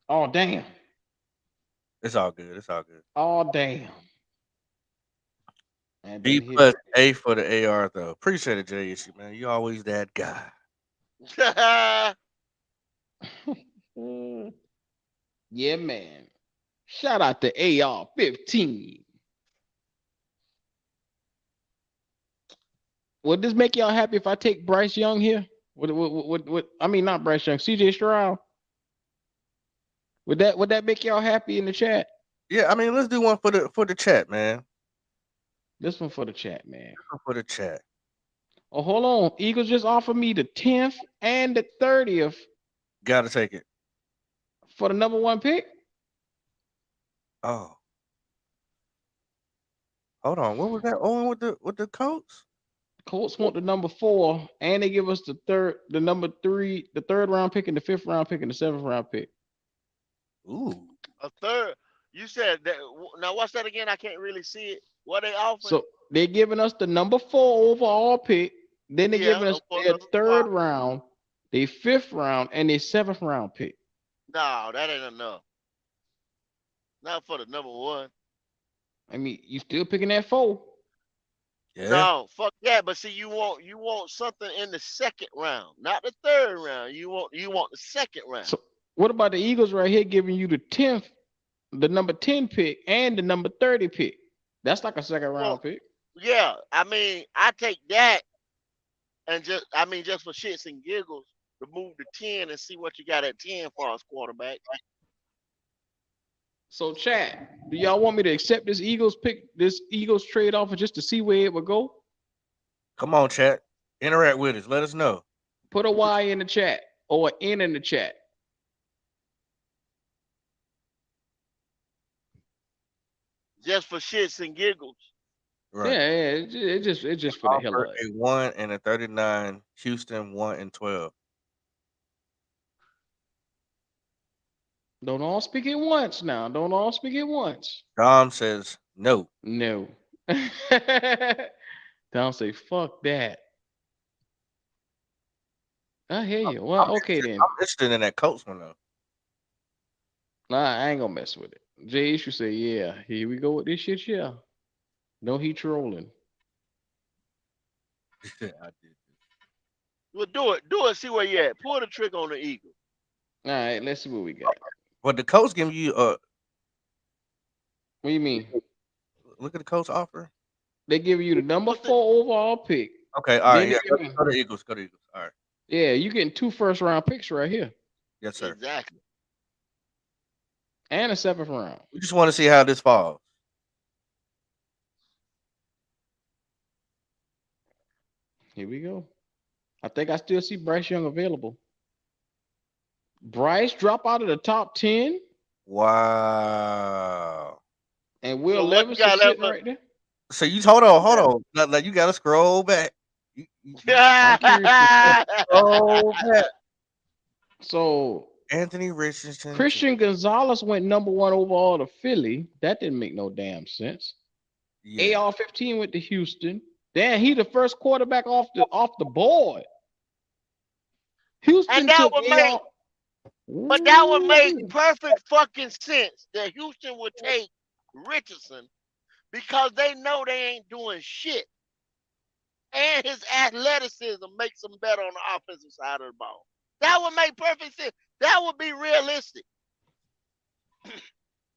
Oh damn. It's all good. It's all good. Oh damn. And then B hit plus it. A for the AR though. Appreciate it, J issue, man. You always that guy. Yeah, man. Shout out to AR-15. Would this make y'all happy if I take Bryce Young here? What I mean, not Bryce Young, CJ Stroud. Would that make y'all happy in the chat? Yeah, I mean, let's do one for the chat, man. This one for the chat, man. For the chat. Oh, hold on. Eagles just offered me the 10th and the 30th. Gotta take it. For the number 1 pick? Oh. Hold on. What was that? Owen with the Colts? Colts want the number 4, and they give us the number 3, the 3rd round pick, and the 5th round pick, and the 7th round pick. Ooh. A third. You said that. Now, what's that again? I can't really see it. What they offering? So they're giving us the number 4 overall pick. Then they're giving us their 3rd round, their 5th round, and their 7th round pick. No, that ain't enough. Not for the number 1. I mean, you still picking that 4. Yeah. No, fuck that. But see, you want something in the 2nd round, not the 3rd round. You want the 2nd round. So what about the Eagles right here giving you the 10th, the number 10 pick, and the number 30 pick? That's like a 2nd round pick. Yeah, I mean, I take that and just for shits and giggles, remove the 10 and see what you got at 10 for us quarterback. So, chat, do y'all want me to accept this Eagles trade offer just to see where it would go? Come on, chat. Interact with us. Let us know. Put a Y in the chat or an N in the chat. Just for shits and giggles. Right. Yeah, it's just for the hell of it. A 1 and a 39. Houston 1 and 12. Don't all speak at once now. Don't all speak at once. Dom says no. No. Dom say fuck that. I hear you. Well, okay then. I'm interested in that Colts one though. Nah, I ain't gonna mess with it. Jay should say, yeah, here we go with this shit, yeah. No, he trolling. I did. Well, do it. See where you at. Pull the trigger on the Eagle. All right, let's see what we got. But the Colts give you What do you mean? Look at the Colts offer. They give you the number 4 overall pick. Okay, all right. Yeah, go to Eagles. Go to Eagles. All right. Yeah, you getting 2 first round picks right here. Yes, sir. Exactly. And a 7th round. We just want to see how this falls. Here we go. I think I still see Bryce Young available. Bryce drop out of the top 10. Wow. And Will Levis is sitting right there. So you hold on. Like you gotta scroll back. Scroll back. So Anthony Richardson. Christian Gonzalez went number 1 overall to Philly. That didn't make no damn sense. Yeah. AR-15 went to Houston. Damn, he the first quarterback off the board. Houston that would make perfect fucking sense that Houston would take Richardson because they know they ain't doing shit. And his athleticism makes him better on the offensive side of the ball. That would make perfect sense. That would be realistic.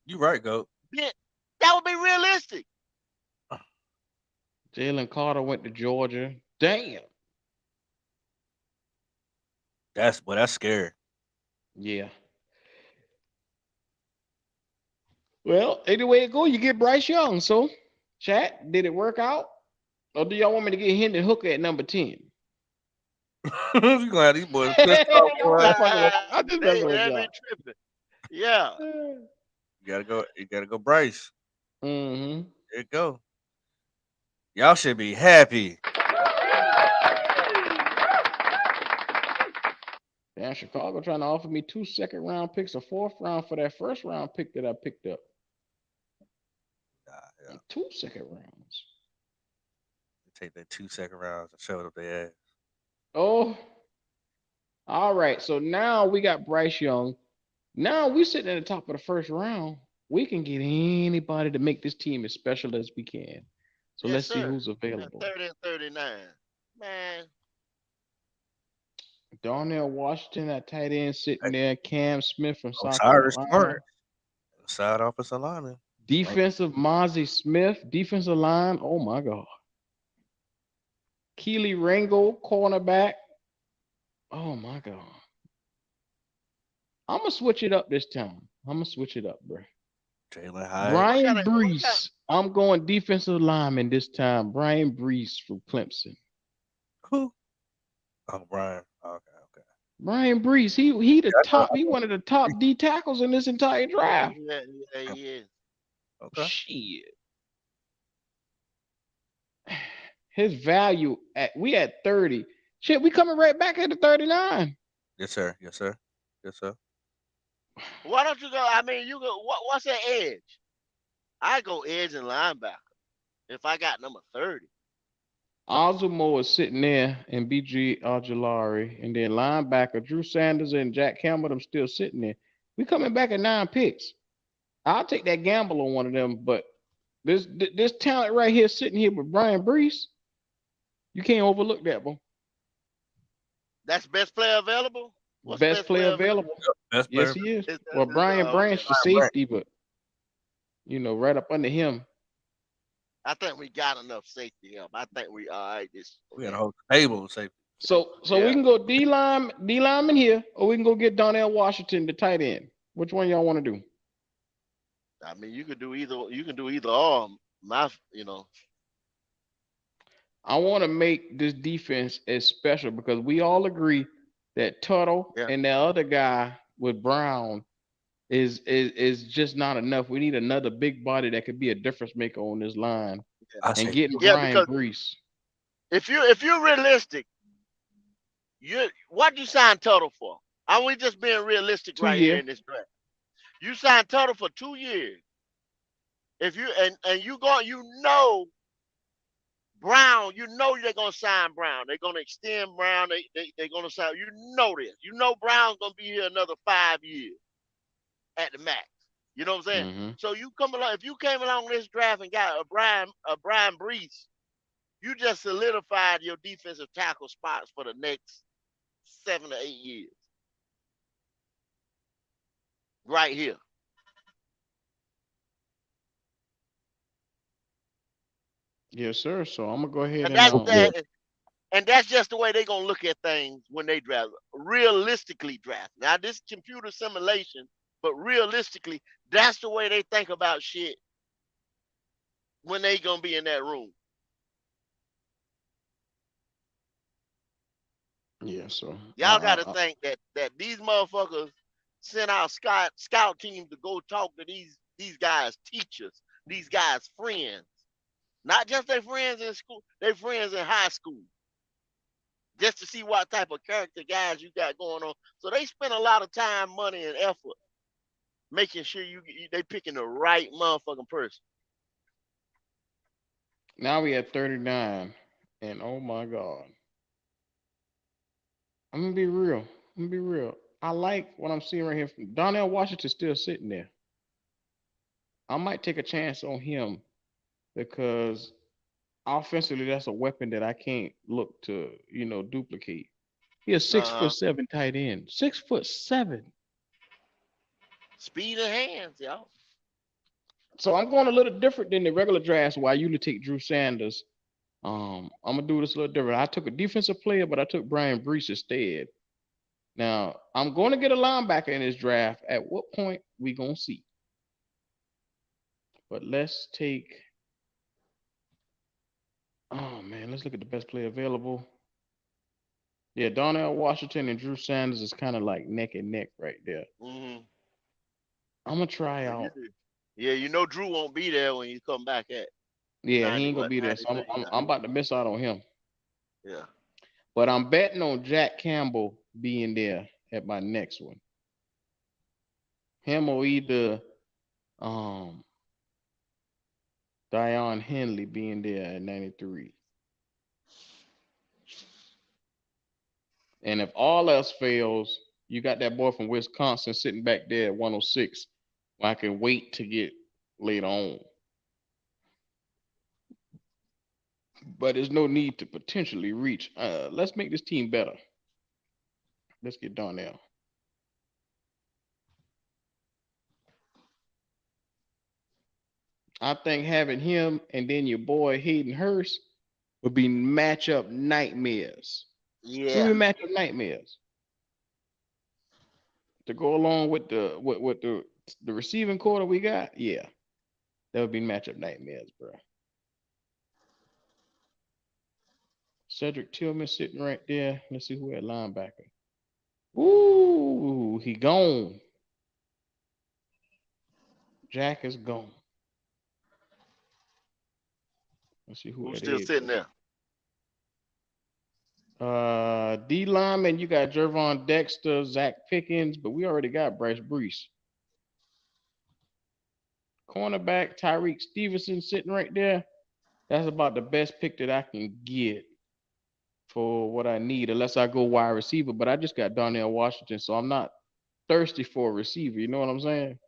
You right, GO.A.T. Yeah, that would be realistic. Jalen Carter went to Georgia. Damn. That's scary. Yeah. Well, anyway it go, you get Bryce Young. So, chat, did it work out? Or do y'all want me to get Hendon Hooker at number 10? You gonna have these boys pissed off, I just messing with y'all. Yeah. You gotta go Bryce. Mm-hmm. There you go. Y'all should be happy. Damn, Chicago trying to offer me 2 second round picks, a 4th round for that 1st round pick that I picked up. Yeah. 2 second rounds. Take that 2 second rounds and shove it up their ass. Oh. All right. So now we got Bryce Young. Now we sitting at the top of the 1st round. We can get anybody to make this team as special as we can. So let's see who's available. 30 and 39. Man. Darnell Washington at tight end sitting there. Cam Smith from South Carolina. Side offensive lineman. Defensive Mozzie Smith. Defensive line. Oh my God. 𝐥𝐤𝐤𝐿, cornerback. Oh my God. I'm gonna switch it up this time. I'm gonna switch it up, bro. Jalen Hyatt. Brian Bryce. I'm going defensive lineman this time. Brian Bryce from Clemson. Who? Oh, Brian. Okay. Brian Bryce. He the top. He one of the top D tackles in this entire draft. Yeah, he is. Okay. Shit. His value we at 30. Shit, we coming right back at the 39. Yes, sir. Yes, sir. Yes, sir. Why don't you go? I mean, you go. What's that edge? I go edge and linebacker if I got number 30. 𝐥𝐤𝐤𝐿 is sitting there and 𝐵𝐥 and then linebacker Drew Sanders and Jack Campbell. I'm still sitting there. We coming back at 9 picks. I'll take that gamble on one of them, but this talent right here sitting here with Brian Bryce, you can't overlook that, bro. That's best player available. What's Best player available. Best Yes, player. he is. Well, Brian Branch, the safety, but right up under him. I think we got enough safety help. I think we all right. We got a whole table of safety. So we can go D lineman here, or we can go get Darnell Washington, the tight end. Which one y'all want to do? I mean, you can do either or. I want to make this defense as special because we all agree that Tuttle and that other guy with Brown is just not enough. We need another big body that could be a difference maker on this line. And getting Brian Bryce. If you're realistic, what you sign Tuttle for? Are we just being realistic here in this draft? You signed Tuttle for 2 years. If you and you Brown, they're gonna sign Brown. They're gonna extend Brown. They're gonna sign. This. Brown's gonna be here another 5 years at the max. You know what I'm saying? Mm-hmm. So you come along. If you came along this draft and got a Brian Bryce, you just solidified your defensive tackle spots for the next 7 to 8 years. Right here. Yes, sir. So I'm gonna go ahead and that's just the way they're gonna look at things when they draft. Realistically draft. Now this computer simulation, but realistically, that's the way they think about shit when they gonna be in that room. Yeah, so y'all gotta think that these motherfuckers send out scout teams to go talk to these guys' teachers, these guys' friends. Not just their friends in school, their friends in high school. Just to see what type of character guys you got going on. So they spend a lot of time, money, and effort making sure they picking the right motherfucking person. Now we at 39, and oh my God. I'm gonna be real. I like what I'm seeing right here from Darnell Washington still sitting there. I might take a chance on him because offensively, that's a weapon that I can't look to, duplicate. He a 6'7" tight end. 6'7". Speed of hands, y'all. So I'm going a little different than the regular drafts where I usually take Drew Sanders. I'm gonna do this a little different. I took a defensive player, but I took Brian Bryce instead. Now I'm going to get a linebacker in this draft. At what point we gonna see? But let's take. Oh man, let's look at the best player available. Yeah, Darnell Washington and Drew Sanders is kind of like neck and neck right there. Mm-hmm. I'm gonna try out. Yeah, Drew won't be there when you come back at. Yeah, he ain't gonna be there. So I'm about to miss out on him. Yeah. But I'm betting on Jack Campbell being there at my next one. Him or either Dion Henley being there at 93. And if all else fails, you got that boy from Wisconsin sitting back there at 106. I can wait to get later on. But there's no need to potentially reach. Let's make this team better. Let's get Darnell. I think having him and then your boy Hayden Hurst would be matchup nightmares. Would Yeah. be matchup nightmares to go along with the receiving quarter we got. Yeah, that would be matchup nightmares, bro. Cedric Tillman sitting right there. Let's see who at linebacker. Ooh, he gone. Jack is gone. Let's see who Who's at still edge. sitting there? D lineman, you got Jervon Dexter, Zach Pickens, but we already got Bryce Brees. Cornerback Tyreek Stevenson sitting right there. That's about the best pick that I can get for what I need, unless I go wide receiver. But I just got Darnell Washington, so I'm not thirsty for a receiver. You know what I'm saying?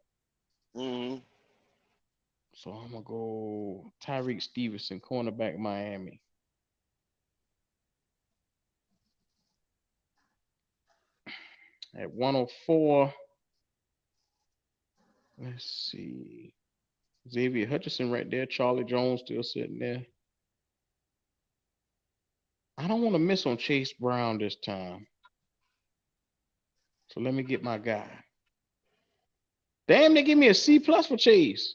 Mm-hmm. So I'm gonna go Tyreek Stevenson, cornerback, Miami. At 104, let's see. Xavier Hutchinson right there. Charlie Jones still sitting there. I don't want to miss on Chase Brown this time. So let me get my guy. Damn, they give me a C plus for Chase.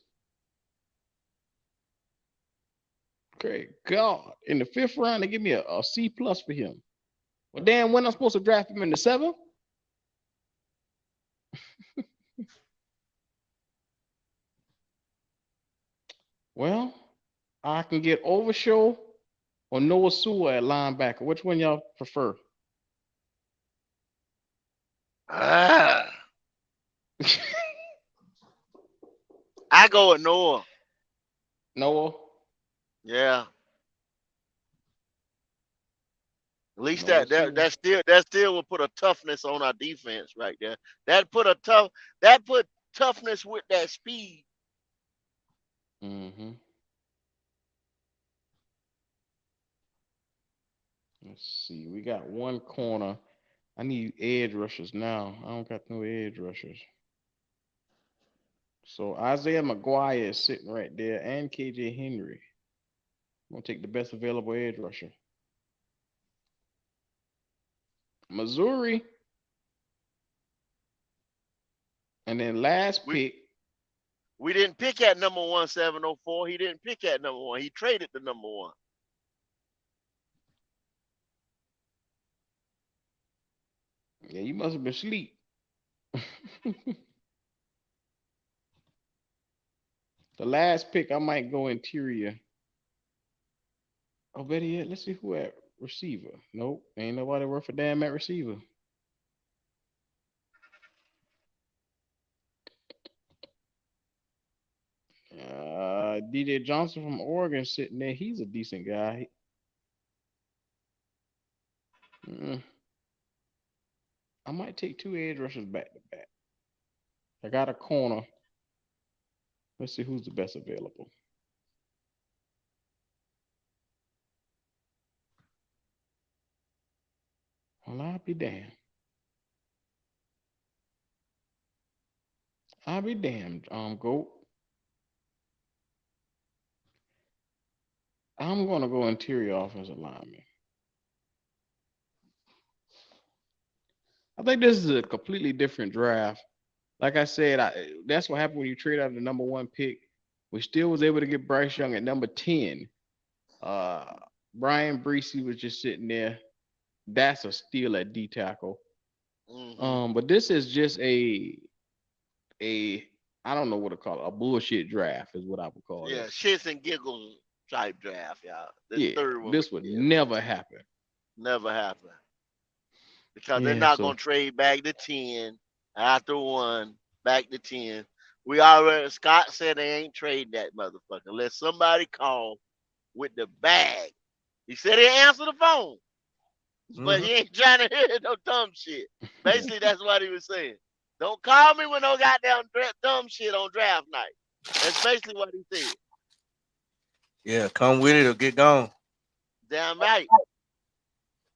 Great God. In the 5th round, they give me a C plus for him. Well, damn, when I'm supposed to draft him in the 7th? Well, I can get Overshow or Noah Sewell at linebacker. Which one y'all prefer? I go with Noah. Noah? Yeah. At least Noah Sewell. that still will put a toughness on our defense right there. That put toughness with that speed. Mm-hmm. Let's see. We got one corner. I need edge rushers now. I don't got no edge rushers. So Isaiah McGuire is sitting right there and KJ Henry. I'm gonna take the best available edge rusher. Missouri. And then last We pick. we didn't pick at number 1704. He didn't pick at number 1. He traded the number 1. Yeah, you must have been asleep. The last pick, I might go interior. Oh, better yet, let's see who at receiver. Nope, ain't nobody worth a damn at receiver. DJ Johnson from Oregon sitting there. He's a decent guy. I might take 2 edge rushers back to back. I got a corner. Let's see who's the best available. Well, I'll be damned. I'll be damned, GO.A.T. I'm gonna go interior offensive lineman. I think this is a completely different draft. Like I said, that's what happened when you trade out of the number 1 pick. We still was able to get Bryce Young at number 10. Brian Breesy was just sitting there. That's a steal at D tackle. Mm-hmm. But this is just a I don't know what to call it. A bullshit draft is what I would call Yeah, this. shits and giggles type draft, y'all. Yeah, this would never happen. Never happen. Because they're Yeah, not so gonna trade back to 10 after 1, back to 10. We already Scott said they ain't trade that motherfucker unless somebody call with the bag. He said he answered the phone, but he ain't trying to hear no dumb shit. Basically, that's what he was saying. Don't call me with no goddamn dumb shit on draft night. That's basically what he said. Yeah, come with it or get gone. Damn right.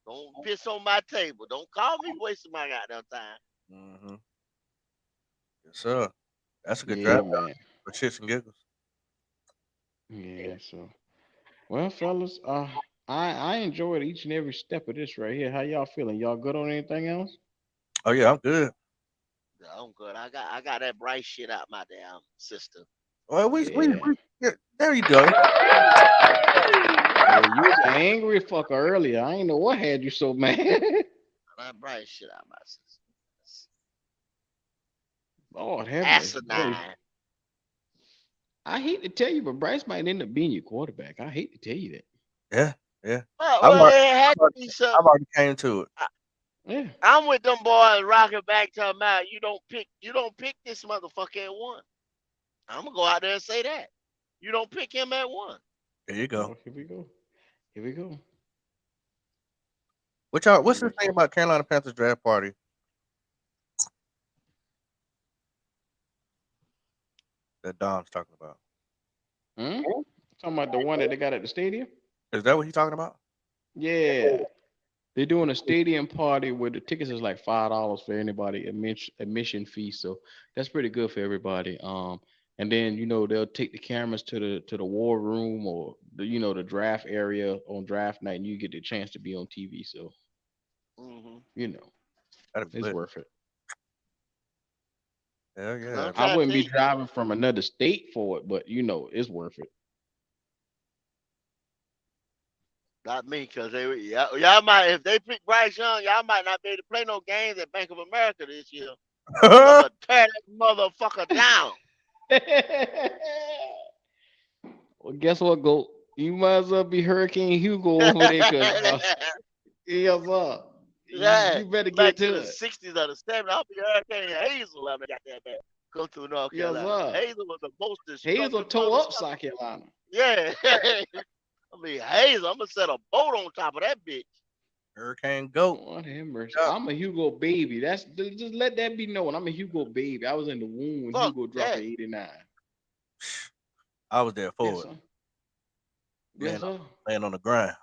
Don't piss on my table. Don't call me wasting my goddamn time. Mm-hmm. Yes, sir. That's a good yeah, draft man. for shits and giggles. Yeah. So, well, fellas, I enjoyed each and every step of this right here. How y'all feeling? Y'all good on anything else? Oh yeah, I'm good. Yeah, I'm good. I got that Bryce shit out my damn system. Well, Yeah. yeah, there you go. Yeah, you was an angry fucker earlier. I ain't know what had you so mad. That Bryce shit out my system. It's Lord have mercy. Boy, asinine. I hate to tell you, but Bryce might end up being your quarterback. I hate to tell you that. Yeah, yeah. Well, I've already, it had I've to already, be some. I've already came to it. I, Yeah. I'm with them boys rocking back to them out. You don't pick this motherfucker at one. I'm gonna go out there and say that. You don't pick him at one. There you go. Oh, here we go. Here we go. What's the thing about Carolina Panthers draft party that Dom's talking about? Hmm? Talking about the one that they got at the stadium? Is that what he's talking about? Yeah. They're doing a stadium party where the tickets is like $5 for anybody admission fee. So that's pretty good for everybody. And then they'll take the cameras to the war room or the draft area on draft night, and you get the chance to be on TV. So Mm-hmm. you know That'd be it's lit. worth it. Hell Cause yeah. I'm I trying to wouldn't tell be you, driving from another state for it, but it's worth it. not me, cause y'all might if they pick Bryce Young, y'all might not be able to play no games at Bank of America this year. Cause I'm gonna tear that motherfucker down. Well, guess what, Go? You might as well be Hurricane Hugo over there, cause yes, sir. Yeah, You better back get to to the it. '60s or the '70s. I'll be Hurricane Hazel. I mean, got that back. Come through North Yes, Carolina. sir. Hazel was the most Hazel destructive tore up motherfucker. South Carolina. Yeah. I mean, Hazel, I'm gonna set a boat on top of that bitch. Hurricane Goat. Lord have mercy. Yeah. I'm a Hugo baby. Just let that be known. I'm a Hugo baby. I was in the womb when Fuck Hugo dropped that. in '89. I was there Yes, for it. sir. Yes, Laying on, sir. laying on the ground.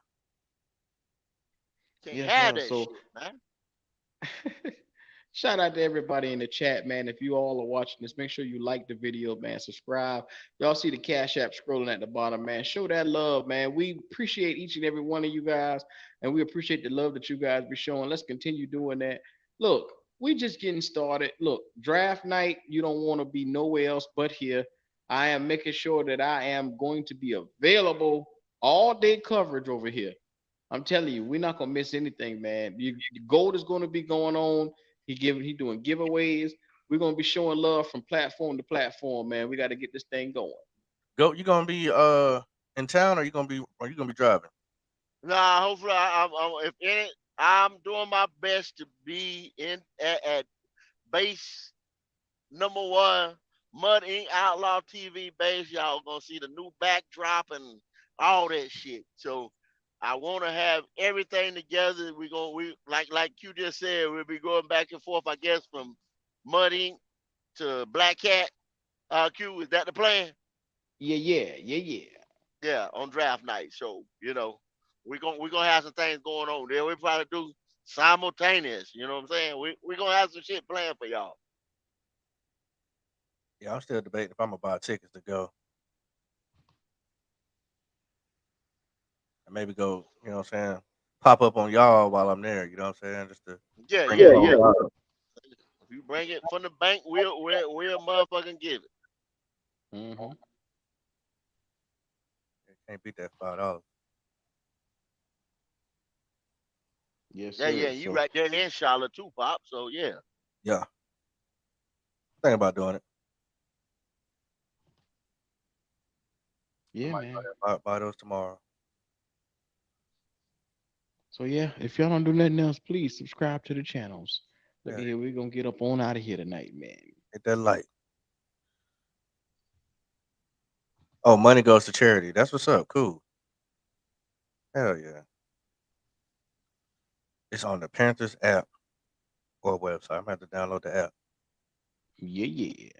Can't Yes, have sir. that So shit, man. shout out to everybody in the chat, man. If you all are watching this, make sure you like the video, man. Subscribe. Y'all see the Cash App scrolling at the bottom, man. Show that love, man. We appreciate each and every one of you guys, and we appreciate the love that you guys be showing. Let's continue doing that. Look, we just getting started. Look, draft night, you don't want to be nowhere else but here. I am making sure that I am going to be available all day coverage over here. I'm telling you, we're not gonna miss anything, man. Gold is gonna be going on. He doing giveaways. We're gonna be showing love from platform to platform, man. We got to get this thing going. Goat, you gonna be in town, or you gonna be driving? Nah, hopefully, if any, I'm doing my best to be at base number 1, Mud Ink Outlaw TV base. Y'all gonna see the new backdrop and all that shit. So I want to have everything together. We like Q just said, we'll be going back and forth, I guess, from Mud Ink to Black Cat. Q, is that the plan? Yeah, yeah, yeah, yeah. Yeah, on draft night. So we're gonna have some things going on there. We probably do simultaneous. You know what I'm saying? We're gonna have some shit planned for y'all. Yeah, I'm still debating if I'm gonna buy tickets to go and maybe go. You know what I'm saying? Pop up on y'all while I'm there. You know what I'm saying? Just to Yeah, bring it yeah, home. yeah. If you bring it from the bank, we'll motherfucking give it. Mm-hmm. Can't beat that $5. Yes, Yeah, yeah. sir. You So right there in Charlotte too, Pop. So yeah. Yeah, thinking about doing it. I yeah, might go man. there buy those tomorrow. So yeah, if y'all don't do nothing else, please subscribe to the channels. Look Yeah, at here, we're gonna get up on out of here tonight, man. hit that like. Oh, money goes to charity. That's what's up. Cool. Hell yeah. It's on the Panthers app or website. I'm gonna have to download the app. Yeah, yeah.